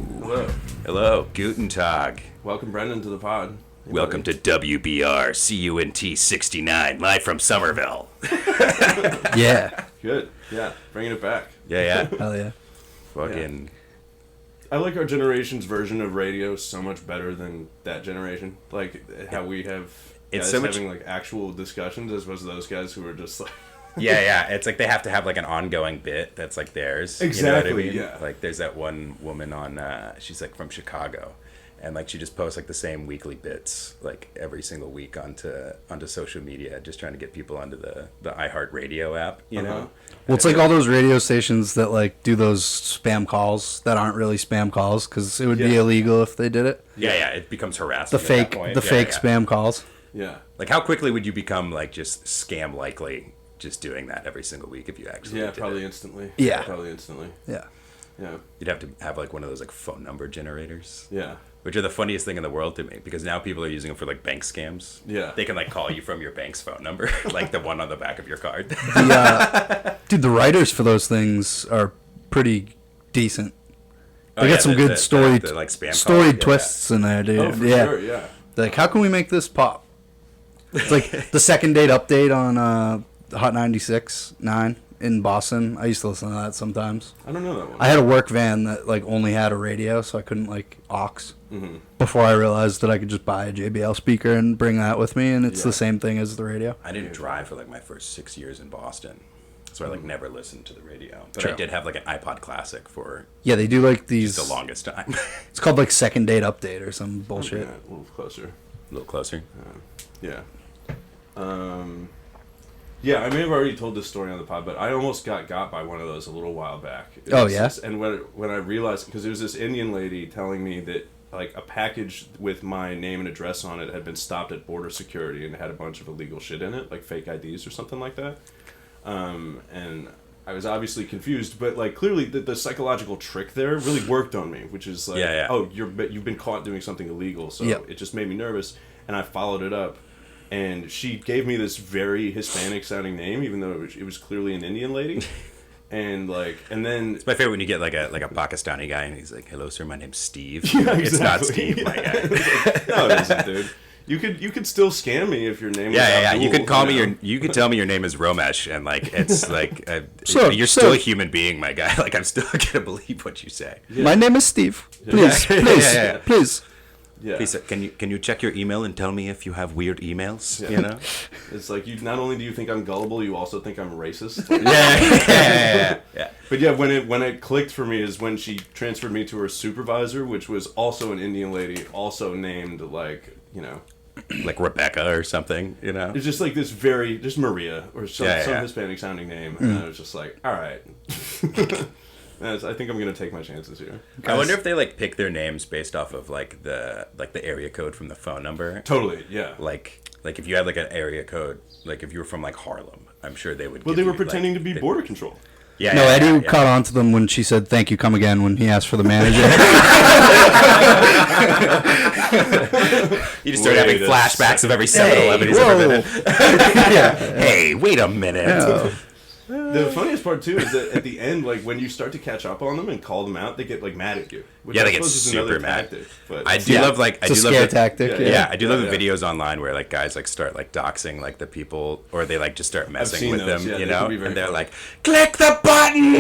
Hello. Hello, Guten Tag. Welcome, Brendan, to the pod. Welcome to WBR CUNT 69, live from Somerville. Yeah. Good. Yeah, bringing it back. Yeah. Hell yeah. Fucking. I like our generation's version of radio so much better than that generation. Like how we have It's guys so much- having like actual discussions as opposed to those guys who are just like Yeah. It's like they have to have like an ongoing bit that's like theirs. Exactly, You know what I mean? yeah. Like there's that one woman on, she's like from Chicago. And like she just posts like the same weekly bits like every single week onto social media, just trying to get people onto the iHeartRadio app, you know? Well, it's like all those radio stations that like do those spam calls that aren't really spam calls because it would be Yeah. illegal if they did it. Yeah, it becomes harassing. The at that fake, point. the Yeah, fake yeah. spam calls. yeah. Like, how quickly would you become, like, just scam likely just doing that every single week if you actually Yeah, did probably it? instantly. Yeah. Probably instantly. Yeah. Yeah. You'd have to have, like, one of those, like, phone number generators. Yeah. Which are the funniest thing in the world to me, because now people are using them for, like, bank scams. Yeah. They can, like, call you from your bank's phone number, like the one on the back of your card. Dude, the writers for those things are pretty decent. They Oh, got yeah, some the- good the- storied, the, like, spam storied calls, yeah. twists in there, dude. Oh, for yeah. sure, yeah. Like, how can we make this pop? It's like the second date update on Hot 96.9 in Boston. I used to listen to that sometimes. I don't know that one. I had a work van that like only had a radio, so I couldn't like aux. Mm-hmm. Before I realized that I could just buy a JBL speaker and bring that with me, and it's Yeah. the same thing as the radio. I didn't drive for, like, my first 6 years in Boston. So I, like, never listened to the radio. But True. I did have, like, an iPod Classic for Yeah, they do like these. the longest time. It's called like second date update or some bullshit. Yeah, a little closer. A little closer. Yeah. Yeah, I may have already told this story on the pod, but I almost got by one of those a little while back. It Oh, was yeah? this- and when I realized, because there was this Indian lady telling me that like a package with my name and address on it had been stopped at border security and had a bunch of illegal shit in it, like fake IDs or something like that. And I was obviously confused, but like clearly the psychological trick there really worked on me, which is like, Yeah. oh, you've been caught doing something illegal, so Yeah. it just made me nervous, and I followed it up. And she gave me this very Hispanic sounding name, even though it was clearly an Indian lady. And then It's my favorite when you get like a Pakistani guy and he's like, "Hello, sir, my name's Steve." Yeah, It's not exactly. Steve, my guy. no, it isn't, dude. You could still scam me if your name was Yeah. Abdul, You could call me know? you could tell me your name is Romesh, and like it's like Sir, you're still sir. a human being, my guy. Like I'm still gonna believe what you say. My name is Steve. Please, Yeah. please, Yeah. please. Yeah. Please, sir, can you check your email and tell me if you have weird emails? Yeah. You know? It's like, you not only do you think I'm gullible, you also think I'm racist. Yeah. But yeah, when it clicked for me is when she transferred me to her supervisor, which was also an Indian lady, also named like, Like Rebecca or something. You know? it's just like this just Maria or some Hispanic sounding name, and I was just like, all right. I think I'm gonna take my chances here. I wonder if they like pick their names based off of like the area code from the phone number. Totally, yeah. Like if you had like an area code, like if you were from like Harlem, I'm sure they would. Well, give they were you, pretending like, to be they- border control. Yeah. No, yeah, Eddie yeah, caught on to them when she said, "Thank you, come again," when he asked for the manager. You just start having Wait a flashbacks of every 7-Eleven he's whoa. ever been in. Hey, wait a minute. Yeah. The funniest part too is that at the end, like when you start to catch up on them and call them out, they get like mad at you. Which Yeah, I they get suppose is another super mad. tactic, but I do love like I It's do a love scare the, tactic. Yeah, Yeah, I do love Yeah, the videos online where like guys like start like doxing like the people, or they like just start messing seen with those, them, yeah, you they know, can be very and they're funny. like, "Click the button,"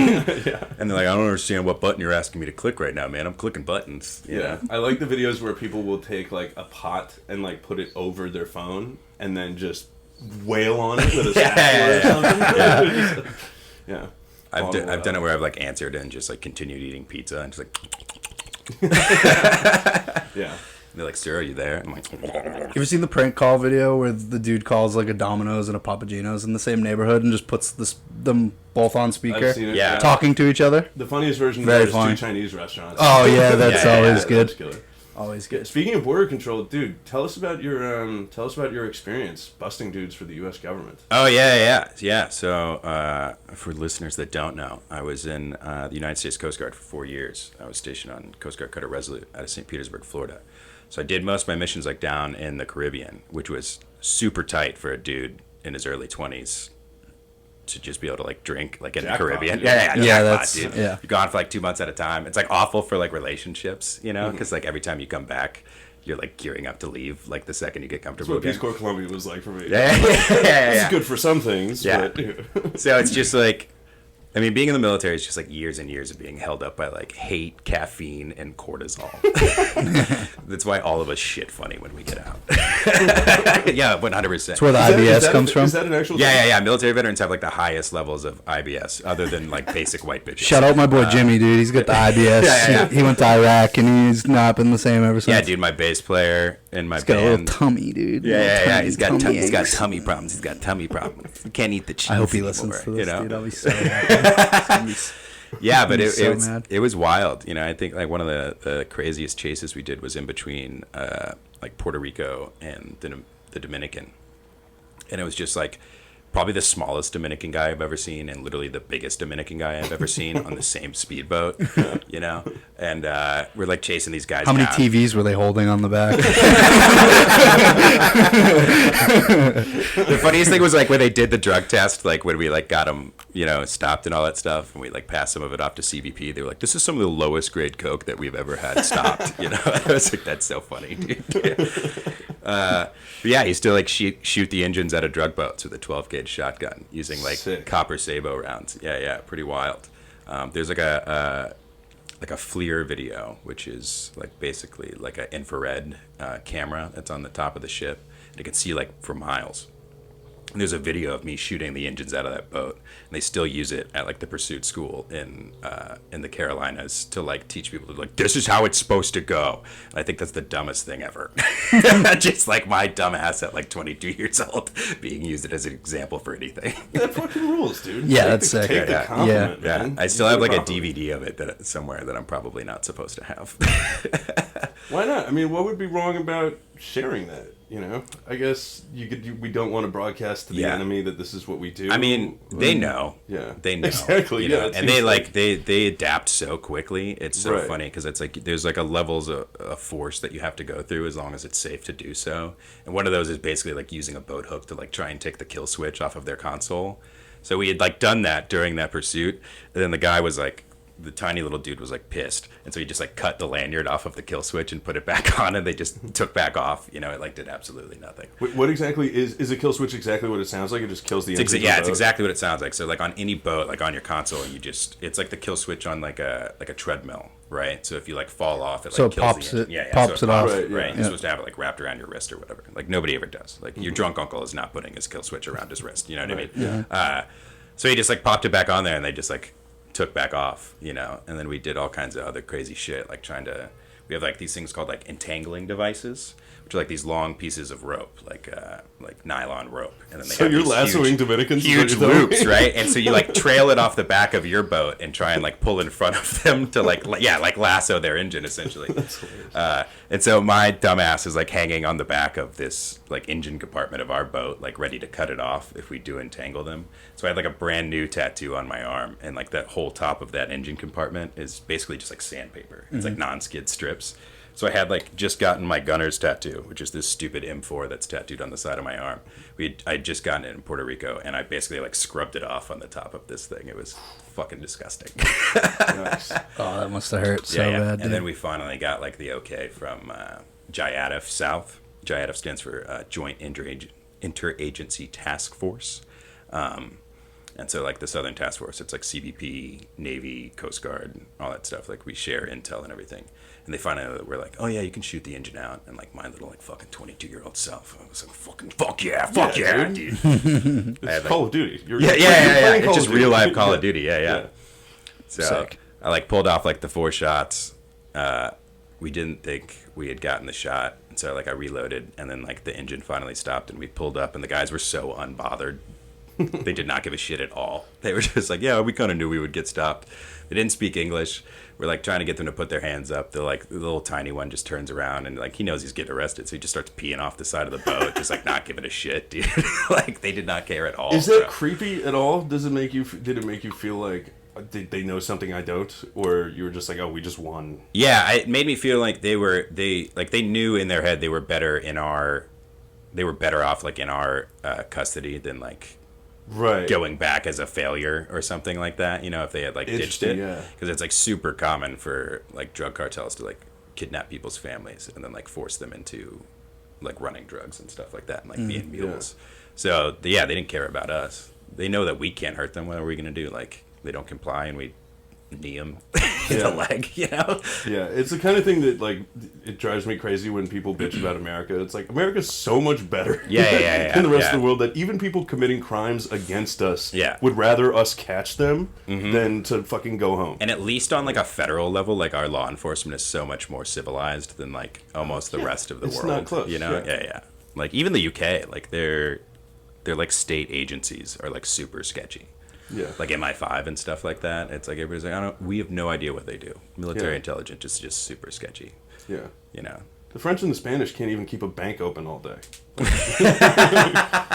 and they're like, "I don't understand what button you're asking me to click right now, man. I'm clicking buttons." You Yeah, know? I like the videos where people will take like a pot and like put it over their phone and then just wail on it with a spatula or something. Yeah. I've done it where I've like answered and just like continued eating pizza and just like, Yeah. they're like, "Sir, are you there?" I'm like, You ever seen the prank call video where the dude calls like a Domino's and a Papagino's in the same neighborhood and just puts them both on speaker, I've seen it. Yeah. talking to each other? The funniest version of Very that is funny. two Chinese restaurants. Oh yeah, that's Yeah, always That's good. killer. Always good. Speaking of border control, dude, tell us about your experience busting dudes for the U.S. government. "Oh yeah." So for listeners that don't know, I was in the United States Coast Guard for 4 years. I was stationed on Coast Guard Cutter Resolute out of St. Petersburg, Florida. So I did most of my missions like down in the Caribbean, which was super tight for a dude in his early 20s. to just be able to like drink like in Jackpot, the Caribbean. dude. Yeah, Yeah, jackpot, that's- dude. yeah. You're gone for like 2 months at a time. It's like awful for like relationships, you know, because like every time you come back, you're like gearing up to leave like the second you get That's comfortable what again. Peace Corps Columbia was like for me. Yeah. It's good for some things. Yeah. But, So it's just like, I mean, being in the military is just like years and years of being held up by like hate, caffeine, and cortisol. That's why all of us shit funny when we get out. Yeah, 100%. That's where the Is IBS that comes from. Is that an actual? Yeah. Military veterans have like the highest levels of IBS, other than like basic white bitches. Shout out my boy Jimmy, dude. He's got the IBS. Yeah. He went to Iraq, and he's not been the same ever since. Yeah, dude, my bass player in my He's got a little band. tummy, dude. Yeah. He's got tummy tummy aches. problems. He's got tummy problems. He can't eat the cheese. I hope he anymore, listens to this, you know? dude. I'll be so happy. Yeah, but He's so mad. it was wild. You know, I think like one of the craziest chases we did was in between like Puerto Rico and the Dominican, and it was just like probably the smallest Dominican guy I've ever seen and literally the biggest Dominican guy I've ever seen on the same speedboat. You know, and we're like chasing these guys. How many down. TVs were they holding on the back? The funniest thing was like when they did the drug test, like when we like got them, you know, stopped and all that stuff, and we like passed some of it off to CBP. They were like, "This is some of the lowest grade coke that we've ever had stopped." You know, I was like, "That's so funny, dude." But yeah, he still like shoot the engines out of drug boats with a 12 gauge shotgun using like Sick. copper sabo rounds. Yeah, pretty wild. There's like a FLIR video, which is like basically like an infrared camera that's on the top of the ship. And it can see like for miles. And there's a video of me shooting the engines out of that boat, and they still use it at like the pursuit school in the Carolinas to like teach people to like, this is how it's supposed to go. And I think that's the dumbest thing ever. Just like my dumb ass at like 22 years old being used as an example for anything. That fucking rules, dude. Yeah, that's sick. Take the Yeah. compliment, Yeah, man. I still You have did like a properly. DVD of it somewhere that I'm probably not supposed to have. Why not? I mean, what would be wrong about sharing that? You know, I guess we don't want to broadcast to the Yeah. enemy that this is what we do. I mean, they know. Yeah. They know. Exactly, you yeah, know? it And seems they like- they adapt so quickly. It's so Right. funny because it's like there's like a levels of force that you have to go through as long as it's safe to do so. And one of those is basically like using a boat hook to like try and take the kill switch off of their console. So we had like done that during that pursuit, and then the guy was like, the tiny little dude was like pissed, and so he just like cut the lanyard off of the kill switch and put it back on, and they just took back off. You know, it like did absolutely nothing. Wait, what exactly is a kill switch? Exactly what it sounds like? It just kills the engine. It's exactly what it sounds like. So like on any boat, like on your console, it's like the kill switch on like a treadmill, right? So if you like fall off, it like So it kills pops the it- engine. Yeah, pops so it off. Right, yeah. Right, you're supposed to have it like wrapped around your wrist or whatever. Like nobody ever does. Like your drunk uncle is not putting his kill switch around his wrist. You know what Right, I mean? So he just like popped it back on there, and they just like took back off, you know. And then we did all kinds of other crazy shit, like we have like these things called like entangling devices, which are like these long pieces of rope, like nylon rope, and then they So have you're these lassoing Dominicans? is huge what you're telling loops, me? right? And so you like trail it off the back of your boat and try and like pull in front of them to like lasso their engine essentially. And so my dumbass is like hanging on the back of this like engine compartment of our boat, like ready to cut it off if we do entangle them. So I had like a brand new tattoo on my arm, and like that whole top of that engine compartment is basically just like sandpaper. It's like non-skid strips. So I had like just gotten my gunner's tattoo, which is this stupid M4 that's tattooed on the side of my arm. I'd just gotten it in Puerto Rico, and I basically like scrubbed it off on the top of this thing. It was fucking disgusting. Nice. Oh, that must have hurt so Yeah. bad, dude. And then we finally got like the okay from JIATF South. JIATF stands for Joint Interagency Task Force. And so like the Southern Task Force, it's like CBP, Navy, Coast Guard, all that stuff. Like we share intel and everything. And they finally were like, oh yeah, you can shoot the engine out. And like my little like fucking 22-year-old self, I was like, fuck yeah, dude. It's I had, like- Call of Duty. You're Yeah. playing It's Call just of real Duty. life Call of Duty. Yeah. So Sick. I like pulled off like the 4 shots. We didn't think we had gotten the shot, and so like I reloaded, and then like the engine finally stopped, and we pulled up, and the guys were so unbothered. They did not give a shit at all. They were just like, yeah, we kind of knew we would get stopped. They didn't speak English. We're like trying to get them to put their hands up. They're like, the little tiny one just turns around and like he knows he's getting arrested, so he just starts peeing off the side of the boat, just like not giving a shit, dude. Like they did not care at all. Is that bro. creepy at all? Did it make you feel like did they know something I don't, or you were just like, oh, we just won? Yeah, it made me feel like they knew in their head they were better off like in our custody than like Right. going back as a failure or something like that. You know, if they had like ditched it, Yeah. because it's like super common for like drug cartels to like kidnap people's families and then like force them into like running drugs and stuff like that and like being mules. Yeah. So yeah, they didn't care about us. They know that we can't hurt them. What are we gonna do? Like they don't comply and we knee them in the leg, you know? Yeah, it's the kind of thing that like it drives me crazy when people bitch about America. It's like America's so much better than the rest of the world that even people committing crimes against us would rather us catch them than to fucking go home. And at least on like a federal level, like our law enforcement is so much more civilized than like almost the rest of the world. It's not close. You know? Yeah. Like even the UK, like they're like state agencies are like super sketchy. Yeah. Like MI5 and stuff like that. It's like everybody's like, we have no idea what they do. Military intelligence is just super sketchy. Yeah. You know. The French and the Spanish can't even keep a bank open all day.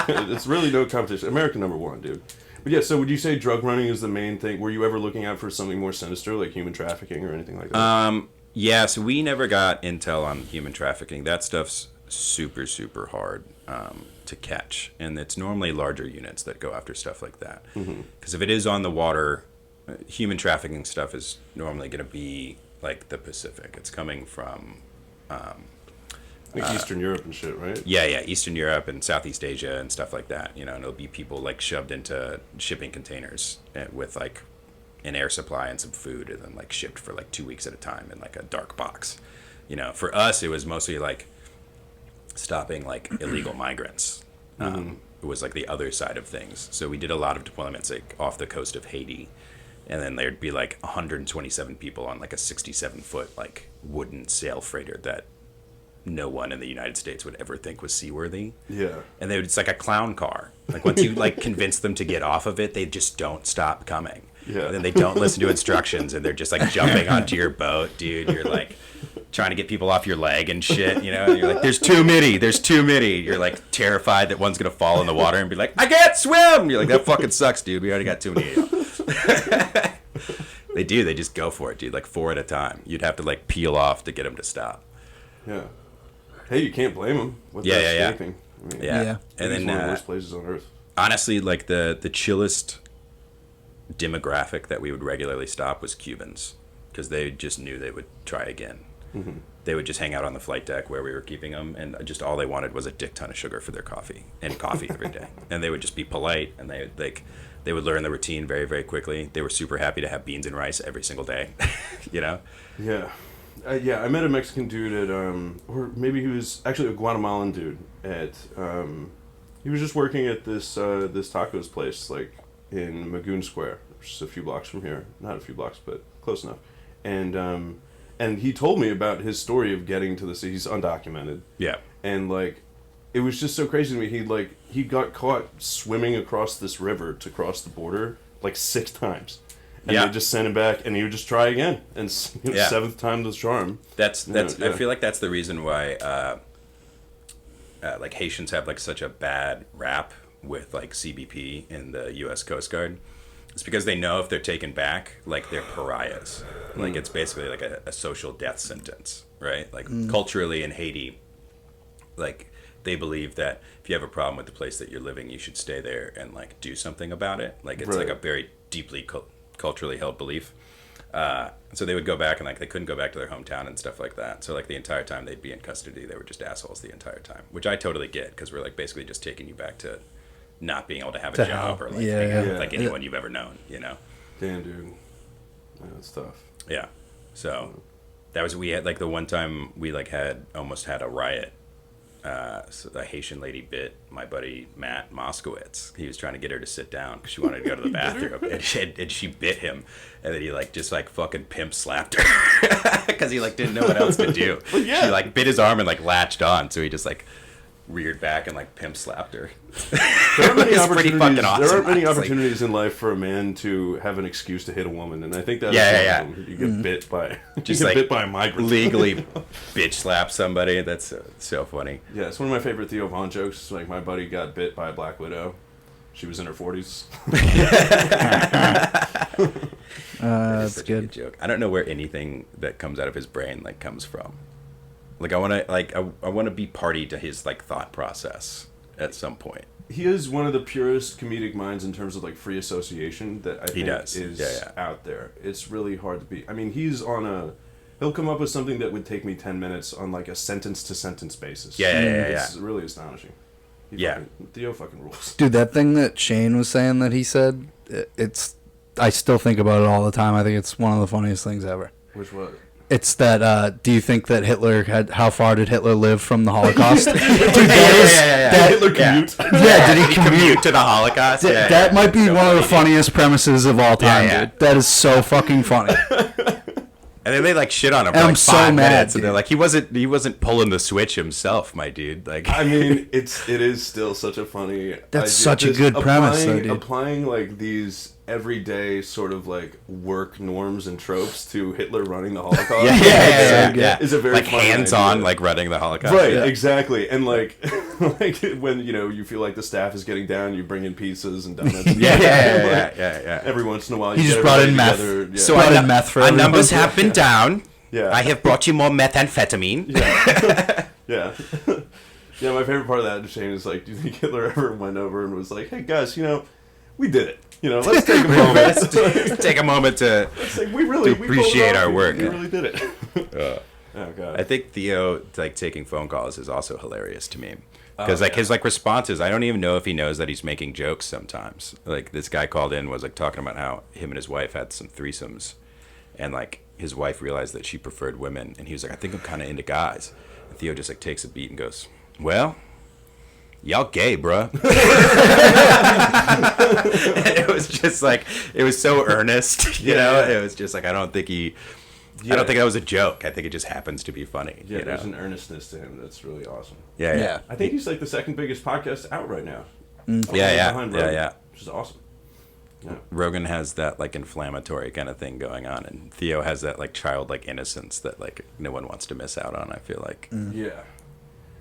It's really no competition. America #1, dude. But yeah, so would you say drug running is the main thing? Were you ever looking out for something more sinister, like human trafficking or anything like that? Yeah, so we never got intel on human trafficking. That stuff's super, super hard to catch. And it's normally larger units that go after stuff like that. Because if it is on the water, human trafficking stuff is normally going to be like the Pacific. It's coming from... like Eastern Europe and shit, right? Yeah, Eastern Europe and Southeast Asia and stuff like that. You know, and it'll be people like shoved into shipping containers with like an air supply and some food and then like shipped for like 2 weeks at a time in like a dark box. You know, for us, it was mostly like stopping like illegal migrants. It was like the other side of things. So we did a lot of deployments like off the coast of Haiti. And then there'd be like 127 people on like a 67-foot like wooden sail freighter that no one in the United States would ever think was seaworthy. Yeah. And it's like a clown car. Like once you like convince them to get off of it, they just don't stop coming. Yeah. And then they don't listen to instructions and they're just like jumping onto your boat, dude. You're like trying to get people off your leg and shit, you know? And you're like, there's too many. You're like terrified that one's going to fall in the water and be like, I can't swim. You're like, that fucking sucks, dude. We already got too many of you. They just go for it, dude. Like 4 at a time. You'd have to like peel off to get them to stop. Yeah. Hey, you can't blame them with Yeah. escaping. I mean, And it's then one of the worst places on earth. honestly, like the chillest demographic that we would regularly stop was Cubans, because they just knew they would try again. They would just hang out on the flight deck where we were keeping them, and just all they wanted was a dick ton of sugar for their coffee and coffee every day. And they would just be polite, and they would learn the routine very, very quickly. They were super happy to have beans and rice every single day, you know? Yeah. I met a Mexican dude at, or maybe he was actually a Guatemalan dude at, he was just working at this tacos place, like, in Magoon Square, which is a few blocks from here. Not a few blocks, but close enough. And he told me about his story of getting to the city. He's undocumented. Yeah. And, like, it was just so crazy to me. He got caught swimming across this river to cross the border, like, 6 times. And they just sent him back, and he would just try again. And 7th time the charm. That's I feel like that's the reason why like Haitians have like such a bad rap with like CBP in the U.S. Coast Guard. It's because they know if they're taken back, like they're pariahs. Like it's basically like a social death sentence, right? Like culturally in Haiti, like they believe that if you have a problem with the place that you're living, you should stay there and like do something about it. Like it's like a very deeply culturally held belief. So they would go back and like they couldn't go back to their hometown and stuff like that. So like the entire time they'd be in custody, they were just assholes the entire time, which I totally get, because we're like basically just taking you back to not being able to have a job or like hang out with like anyone you've ever known, you know? Damn, dude. Yeah, that's tough. Yeah. So that was, we had like the one time we like almost had a riot. So the Haitian lady bit my buddy Matt Moskowitz. He was trying to get her to sit down because she wanted to go to the bathroom, and she bit him, and then he like just like fucking pimp slapped her because he like didn't know what else to do. Well, yeah. She like bit his arm and like latched on, so he just like reared back and like pimp slapped her. There are many opportunities. Awesome, there are many opportunities in life for a man to have an excuse to hit a woman, and I think that's one of them. You get bit by bit by a migrant. Legally bitch slap somebody. That's so funny. Yeah, it's one of my favorite Theo Von jokes. Like my buddy got bit by a black widow. She was in her 40s. That's good. Joke. I don't know where anything that comes out of his brain like comes from. Like I want to be party to his like thought process at some point. he is one of the purest comedic minds in terms of like free association that I think is out there. It's really hard to beat. I mean, he'll come up with something that would take me 10 minutes on like a sentence to sentence basis. It's really astonishing. Theo fucking rules. Dude, that thing that Shane was saying that he said, I still think about it all the time. I think it's one of the funniest things ever. Which was? It's that, do you think that how far did Hitler live from the Holocaust? Dude, Hitler commute? Did he commute to the Holocaust? That might be one of the funniest premises of all time, dude. That is so fucking funny. And then they like shit on him for like 5 minutes, and they're like, he wasn't pulling the switch himself, my dude. Like, I mean, it is still such a funny. That's such a good premise, though, dude. Applying like these everyday sort of like work norms and tropes to Hitler running the Holocaust. Is a very like hands-on like running the Holocaust. Right, exactly. And like like when you feel like the staff is getting down, you bring in pizzas and donuts. Every once in a while, you just brought in meth. Together, So brought in meth for our numbers have been down. I have brought you more methamphetamine. Yeah, my favorite part of that, Shane, is like, do you think Hitler ever went over and was like, "Hey guys, we did it. Let's take a moment. Let's take a moment to appreciate our work. We really did it." Oh god. I think Theo like taking phone calls is also hilarious to me. Because his like responses, I don't even know if he knows that he's making jokes sometimes. Like this guy called in, was like talking about how him and his wife had some threesomes, and like his wife realized that she preferred women, and he was like, I think I'm kind of into guys. And Theo just like takes a beat and goes, well, y'all gay, bruh. It was just like, it was so earnest, you know? It was just like, I don't think that was a joke. I think it just happens to be funny. Yeah, there's an earnestness to him that's really awesome. Yeah. I think he's like the second biggest podcast out right now. Yeah. Which is awesome. Yeah. Rogan has that like inflammatory kind of thing going on, and Theo has that like childlike innocence that like no one wants to miss out on, I feel like.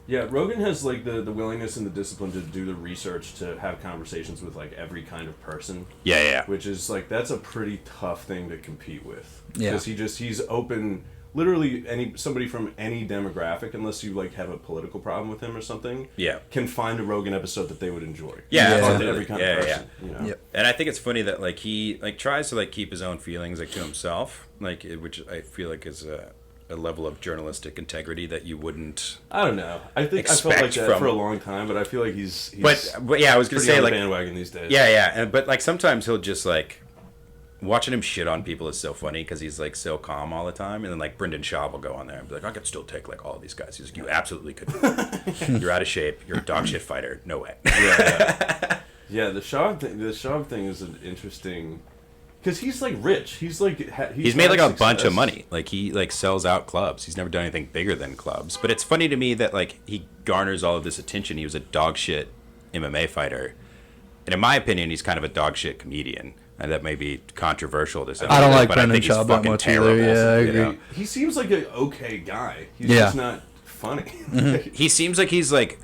Yeah, Rogan has like the willingness and the discipline to do the research to have conversations with like every kind of person. Yeah. Which is like, that's a pretty tough thing to compete with. Yeah. Because he's open, literally somebody from any demographic, unless you like have a political problem with him or something. Yeah. Can find a Rogan episode that they would enjoy. Every kind of person. You know? And I think it's funny that like he like tries to like keep his own feelings like to himself, like which I feel like is a level of journalistic integrity that you wouldn't. I don't know. I think I felt like that for a long time, but I feel like he's but yeah, I was gonna say on like the bandwagon these days. But like sometimes he'll just like watching him shit on people is so funny because he's like so calm all the time, and then like Brendan Schaub will go on there and be like, I could still take like all of these guys. He's like, you absolutely could. You're out of shape. You're a dog shit fighter. No way. The Schaub thing is an interesting. Because he's like rich. He's made like a bunch of money. Like he like sells out clubs. He's never done anything bigger than clubs. But it's funny to me that like he garners all of this attention. He was a dog shit MMA fighter, and in my opinion, he's kind of a dog shit comedian. And that may be controversial to some. I don't like but Brendan I think Schaub that much terrible, either. Yeah, I agree. You know? He seems like an okay guy. He's just not funny. He seems like he's like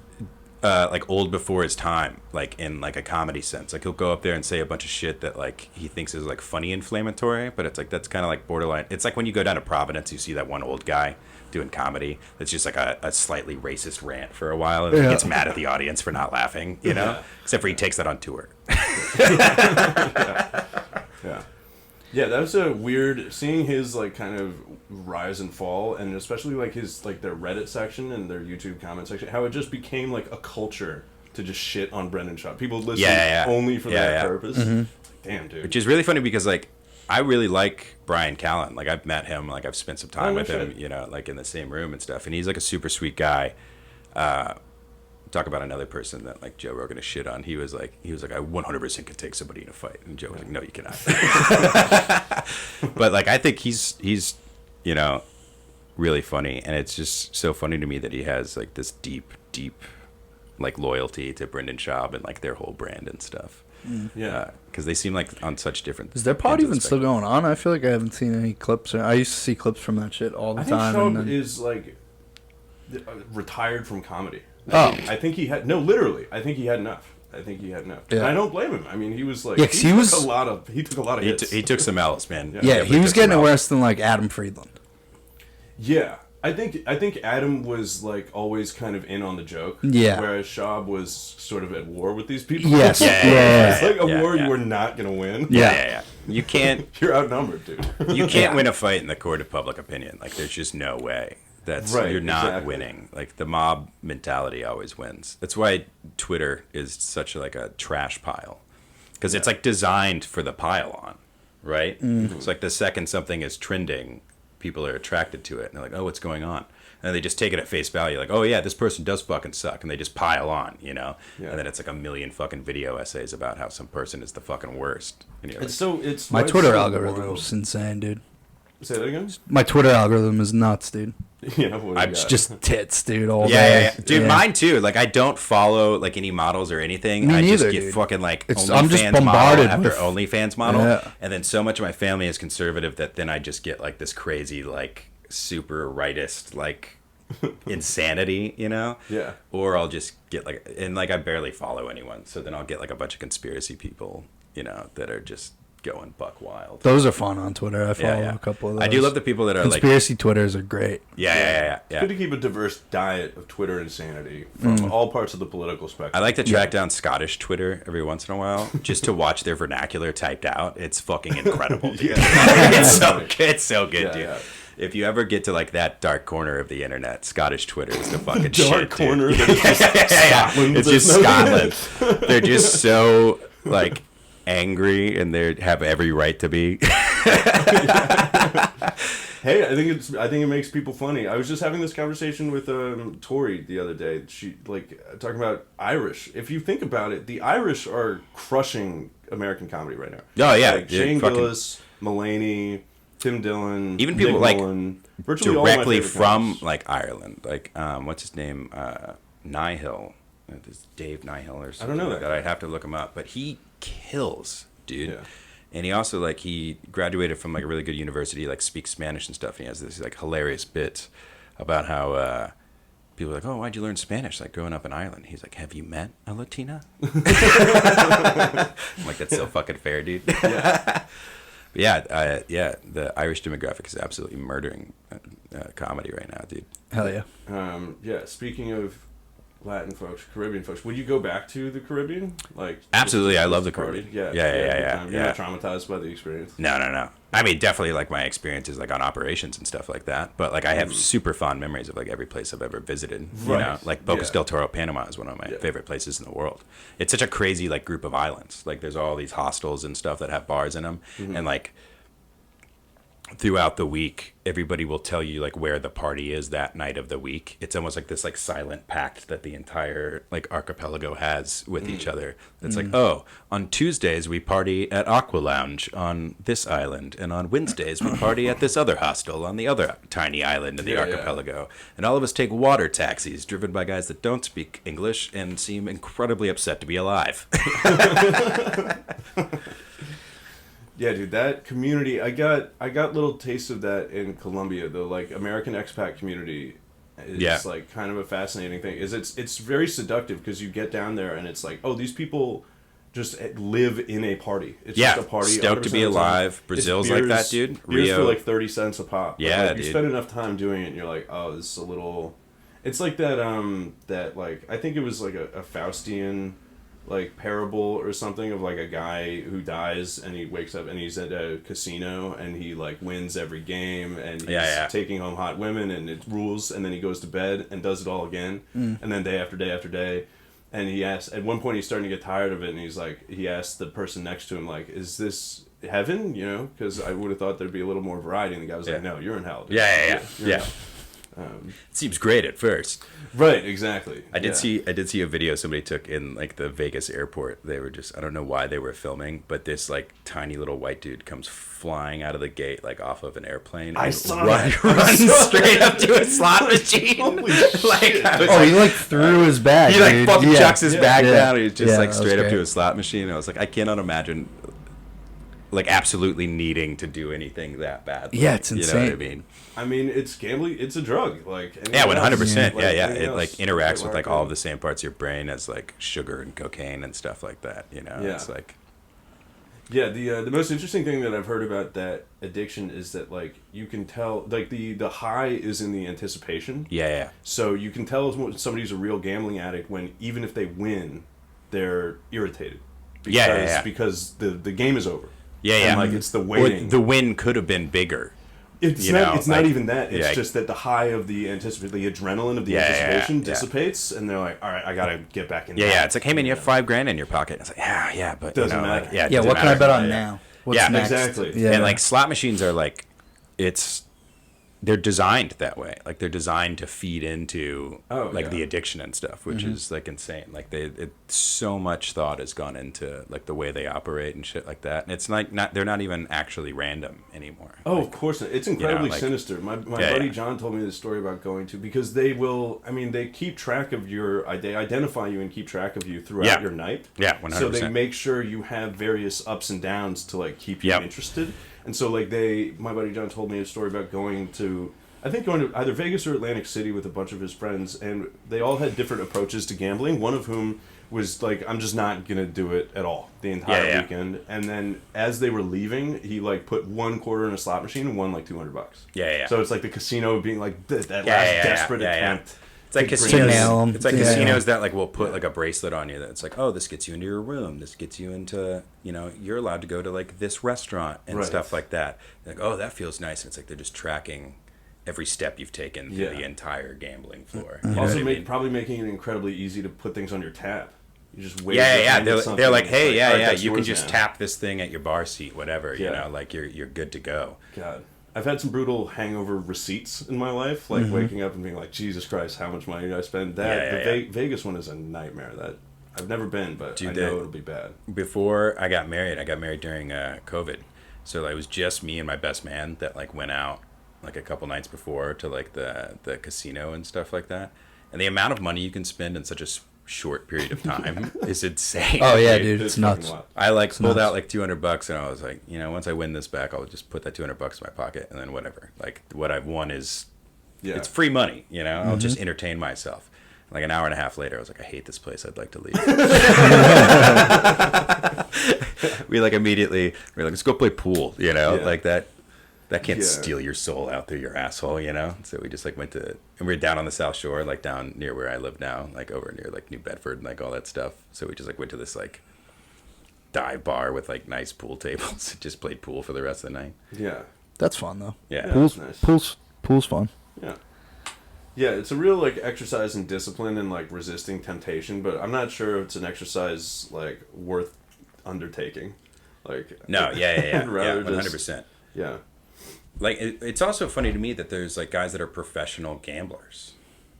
old before his time, like in like a comedy sense. Like he'll go up there and say a bunch of shit that like he thinks is like funny inflammatory, but it's like that's kind of like borderline. It's like when you go down to Providence, you see that one old guy doing comedy that's just like a slightly racist rant for a while, and he gets mad at the audience for not laughing, you know. Except for he takes that on tour. Yeah, that was a weird seeing his like kind of rise and fall, and especially like his like their Reddit section and their YouTube comment section, how it just became like a culture to just shit on Brendan Schaub. People listen only for that purpose. Mm-hmm. Damn, dude. Which is really funny because like I really like Brian Callen. Like I've met him, like I've spent some time with him, you know, like in the same room and stuff. And he's like a super sweet guy. Talk about another person that like Joe Rogan is shit on. He was like I 100% could take somebody in a fight, and Joe was like, no, you cannot. But like I think he's you know really funny, and it's just so funny to me that he has like this deep like loyalty to Brendan Schaub and like their whole brand and stuff. Because they seem like on such different. Is their pod even still going on? I feel like I haven't seen any clips. I used to see clips from that shit all the time. I think Schaub is like retired from comedy. I think he had literally. I think he had enough. Yeah. And I don't blame him. I mean, he was like he took a lot of hits. He took some L's, man. Yeah, he was getting it worse than like Adam Friedland. Yeah, I think Adam was like always kind of in on the joke. Yeah. Whereas Shab was sort of at war with these people. Yes. It's like a war yeah. you are not gonna win. Yeah. You can't. You're outnumbered, dude. You can't win a fight in the court of public opinion. Like, there's just no way. You're not winning. Like, the mob mentality always wins. That's why Twitter is such like a trash pile, because it's like designed for the pile on, right? It's like the second something is trending, people are attracted to it, and they're like, oh, what's going on? And they just take it at face value, like, oh yeah, this person does fucking suck, and they just pile on, you know. Yeah. And then it's like a million fucking video essays about how some person is the fucking worst. And you're like, It's My why it's Twitter so algorithm wild. is insane, dude. Say that again. My Twitter algorithm is nuts, dude. Yeah, what do you I'm got? Just tits, dude, all yeah, day. yeah, yeah, dude. Mine too. Like, I don't follow like any models or anything. Me I just neither, get dude. fucking like I'm just OnlyFans bombarded model after with- OnlyFans model, Yeah. and then so much of my family is conservative that then I just get like this crazy like super rightist like insanity, you know? Yeah. Or I'll just get like, and like I barely follow anyone, so then I'll get like a bunch of conspiracy people, you know, that are just going buck wild. Those are fun on Twitter. I follow Yeah. a couple of those. I do love the people that are like, Conspiracy Twitters are great. yeah. It's good to keep a diverse diet of Twitter insanity from all parts of the political spectrum. I like to track down Scottish Twitter every once in a while just to watch their vernacular typed out. It's fucking incredible, dude. It's so good, Yeah, dude. yeah. If you ever get to like that dark corner of the internet, Scottish Twitter is the fucking Dark shit, corner dude. that is just Scotland. It's There's just no- Scotland. They're just so like angry, and they have every right to be. Hey, I think it makes people funny. I was just having this conversation with Tori the other day. She like talking about Irish. If you think about it, the Irish are crushing American comedy right now. Oh, yeah. Like Yeah, Shane fucking- Gillis, Mulaney, Tim Dillon, Even people Nick like Mullen, virtually all my directly favorite from comics. like Ireland, like what's his name, Nihill, this Dave Nihill or something. know like that. that. I'd have to look him up, but he kills, dude. Yeah. And he also like he graduated from like a really good university, like speaks Spanish and stuff. And he has this like hilarious bit about how people are like, oh, why'd you learn Spanish? Like growing up in Ireland. He's like, have you met a Latina? I'm like, that's so fucking fair, dude. Yeah. Yeah, the Irish demographic is absolutely murdering comedy right now, dude. Hell yeah. Yeah. Speaking of Latin folks, Caribbean folks, would you go back to the Caribbean? Like Absolutely, I love the party? Caribbean. Yeah. Yeah. You're not traumatized by the experience. No. I mean, definitely like my experiences like on operations and stuff like that. But like I have super fond memories of like every place I've ever visited. You Right. know, like Bocas Yeah. del Toro, Panama is one of my favorite places in the world. It's such a crazy like group of islands. Like there's all these hostels and stuff that have bars in them, and like throughout the week everybody will tell you like where the party is that night of the week. It's almost like this like silent pact that the entire like archipelago has with each other. It's like, oh, on Tuesdays we party at Aqua Lounge on this island, and on Wednesdays we party at this other hostel on the other tiny island in the archipelago, and all of us take water taxis driven by guys that don't speak English and seem incredibly upset to be alive. Yeah, dude, that community, I got little tastes of that in Colombia. The like American expat community is like kind of a fascinating thing. It's very seductive because you get down there and it's like, oh, these people just live in a party. It's just a party. Stoked to 100% be of the time. alive. Brazil's It's like that, dude. Beers Rio. for like 30 cents a pop. But, Yeah, like, you dude. spend enough time doing it and you're like, oh, this is a little. It's like that that like I think it was like a Faustian like parable or something of like a guy who dies and he wakes up and he's at a casino and he like wins every game and he's taking home hot women and it rules, and then he goes to bed and does it all again and then day after day after day, and he asks at one point he's starting to get tired of it and he's like, he asked the person next to him like, is this heaven, you know, because I would have thought there'd be a little more variety, and the guy was like, no, you're in hell, dude. Yeah. You're in hell. It seems great at first. Right, exactly. I did see a video somebody took in like the Vegas airport. They were just, I don't know why they were filming, but this like tiny little white dude comes flying out of the gate like off of an airplane. I and saw that. runs straight up to a slot machine. Holy shit. I was Oh, like, he like threw his bag. he like dude. fucking chucks his bag Yeah. down. And he's just Yeah, like that was straight up great. to a slot machine. And I was like, I cannot imagine like absolutely needing to do anything that bad. Yeah, it's You know what I insane. mean? I mean, it's gambling. It's a drug. Like Yeah, anything 100%. else. Yeah, anything It like else. interacts with like all of the. the same parts of your brain as like sugar and cocaine and stuff like that. You know, Yeah. it's like Yeah, the most interesting thing that I've heard about that addiction is that like you can tell like the high is in the anticipation. Yeah. So you can tell when somebody's a real gambling addict when even if they win, they're irritated. Because the game is over. Yeah. And like it's the waiting. Or the win could have been bigger. It's not even that. It's just that the high of the anticipation, the adrenaline of the anticipation dissipates, and they're like, "All right, I gotta get back in." Yeah. It's like, hey man, you have $5,000 in your pocket. It's like, yeah, but doesn't matter. Like, yeah. What can I bet on now? What's next? Exactly. Yeah. And like slot machines are like, they're designed that way. Like they're designed to feed into the addiction and stuff, which is like insane. Like so much thought has gone into like the way they operate and shit like that. And it's like they're not even actually random anymore. Oh, like, of course not. It's incredibly sinister. My buddy John told me this story about going to, because they will, they keep track of they identify you and keep track of you throughout your night. Yeah, 100%. So they make sure you have various ups and downs to like keep you interested. And so, like, my buddy John told me a story about going to either Vegas or Atlantic City with a bunch of his friends, and they all had different approaches to gambling, one of whom was like, I'm just not going to do it at all the entire weekend. And then as they were leaving, he, like, put one quarter in a slot machine and won, like, $200. Yeah. So it's like the casino being, like, that last desperate attempt. It's like casinos. It's like casinos that like will put like a bracelet on you. That it's like, oh, this gets you into your room. This gets you into, you're allowed to go to like this restaurant and stuff like that. They're like, oh, that feels nice. And it's like they're just tracking every step you've taken through the entire gambling floor. Also, probably making it incredibly easy to put things on your tab. You just wait. They're like, hey, you can just tap this thing at your bar seat, whatever. Like you're good to go. God. I've had some brutal hangover receipts in my life, like waking up and being like, Jesus Christ, how much money did I spend? The Vegas one is a nightmare. That I've never been, but I know it'll be bad. Before I got married during COVID, so like, it was just me and my best man that like went out like a couple nights before to like the casino and stuff like that. And the amount of money you can spend in such a short period of time is insane. Oh yeah, dude, it's nuts. I like pulled out like $200 and I was like, once I win this back, I'll just put that $200 in my pocket and then whatever. Like what I've won is, it's free money. I'll just entertain myself. Like an hour and a half later, I was like, I hate this place. I'd like to leave. we like let's go play pool. Like that. That can't steal your soul out through your asshole, So we just like went to, and we were down on the South Shore, like down near where I live now, like over near like New Bedford and like all that stuff. So we just like went to this like dive bar with like nice pool tables and just played pool for the rest of the night. Yeah. That's fun though. Yeah. Pool's nice. Pool's fun. Yeah. Yeah, it's a real like exercise in discipline and like resisting temptation, but I'm not sure if it's an exercise like worth undertaking. Like no, yeah, 100%. Yeah. Like it's also funny to me that there's like guys that are professional gamblers.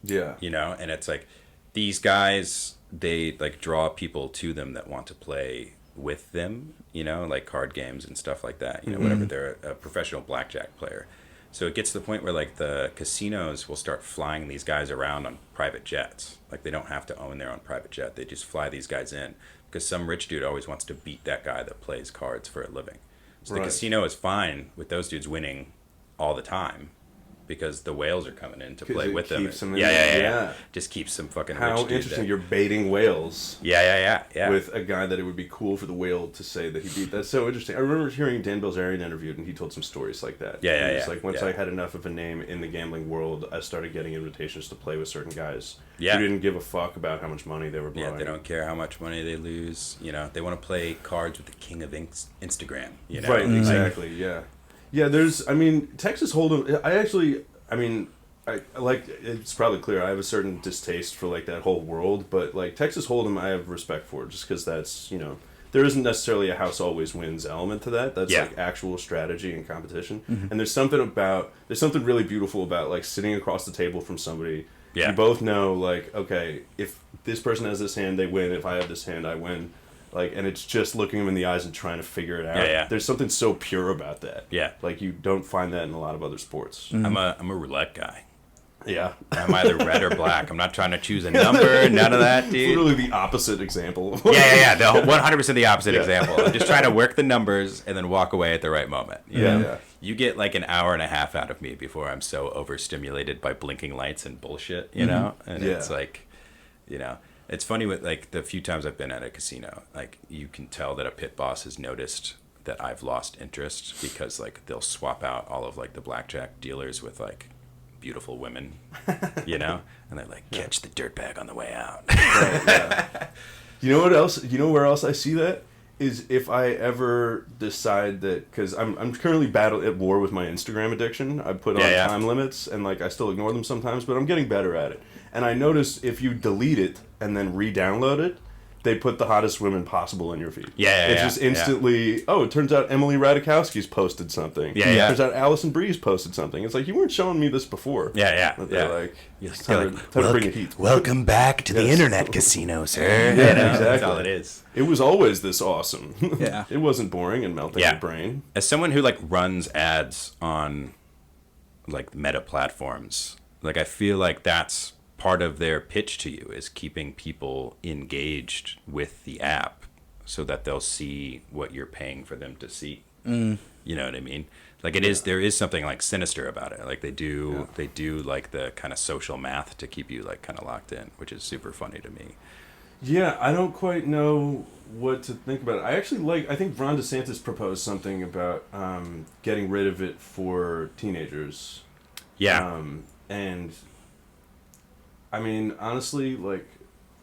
Yeah. And it's like these guys, they like draw people to them that want to play with them, like card games and stuff like that, whatever. They're a professional blackjack player. So it gets to the point where like the casinos will start flying these guys around on private jets. Like they don't have to own their own private jet. They just fly these guys in because some rich dude always wants to beat that guy that plays cards for a living. So the casino is fine with those dudes winning all the time because the whales are coming in to play with them. Yeah. Just keeps some fucking rich dude. How interesting. You're baiting whales. Yeah. With a guy that it would be cool for the whale to say that he beat. That's so interesting. I remember hearing Dan Bilzerian interviewed and he told some stories like that. It's like once I had enough of a name in the gambling world, I started getting invitations to play with certain guys who didn't give a fuck about how much money they were blowing. Yeah, they don't care how much money they lose. They want to play cards with the king of Instagram. Right, exactly, yeah. Yeah, Texas Hold'em, I like, it's probably clear, I have a certain distaste for, like, that whole world, but, like, Texas Hold'em I have respect for, just because that's, there isn't necessarily a house always wins element to that. That's, like, actual strategy and competition. And there's something really beautiful about, like, sitting across the table from somebody. You both know, like, okay, if this person has this hand, they win. If I have this hand, I win. Like, and it's just looking them in the eyes and trying to figure it out. Yeah. There's something so pure about that. Yeah. Like, you don't find that in a lot of other sports. I'm a roulette guy. Yeah. I'm either red or black. I'm not trying to choose a number. None of that, dude. It's literally the opposite example. Yeah. The 100% the opposite example. I'm just trying to work the numbers and then walk away at the right moment. Yeah. You get like an hour and a half out of me before I'm so overstimulated by blinking lights and bullshit, And it's like, It's funny with like the few times I've been at a casino, like you can tell that a pit boss has noticed that I've lost interest because like they'll swap out all of like the blackjack dealers with like beautiful women, you know, and they're like, catch the dirtbag on the way out. Right, yeah. You know what else? You know where else I see that is if I ever decide that, because I'm currently at war with my Instagram addiction. I put on time limits and like I still ignore them sometimes, but I'm getting better at it. And I notice if you delete it and then re-download it, they put the hottest women possible in your feed. It's just instantly, oh, it turns out Emily Ratajkowski's posted something. Turns out Allison Bree's posted something. It's like, you weren't showing me this before. But they're like, it's time to bring it heat. Welcome back to the internet casino, sir. Exactly. That's all it is. It was always this awesome. Yeah. It wasn't boring and melting your brain. As someone who like runs ads on like meta platforms, like I feel like that's part of their pitch to you is keeping people engaged with the app so that they'll see what you're paying for them to see. You know what I mean? Like there is something like sinister about it. Like they do like the kind of social math to keep you like kind of locked in, which is super funny to me. Yeah, I don't quite know what to think about it. I think Ron DeSantis proposed something about getting rid of it for teenagers. Yeah. And I mean, honestly, like,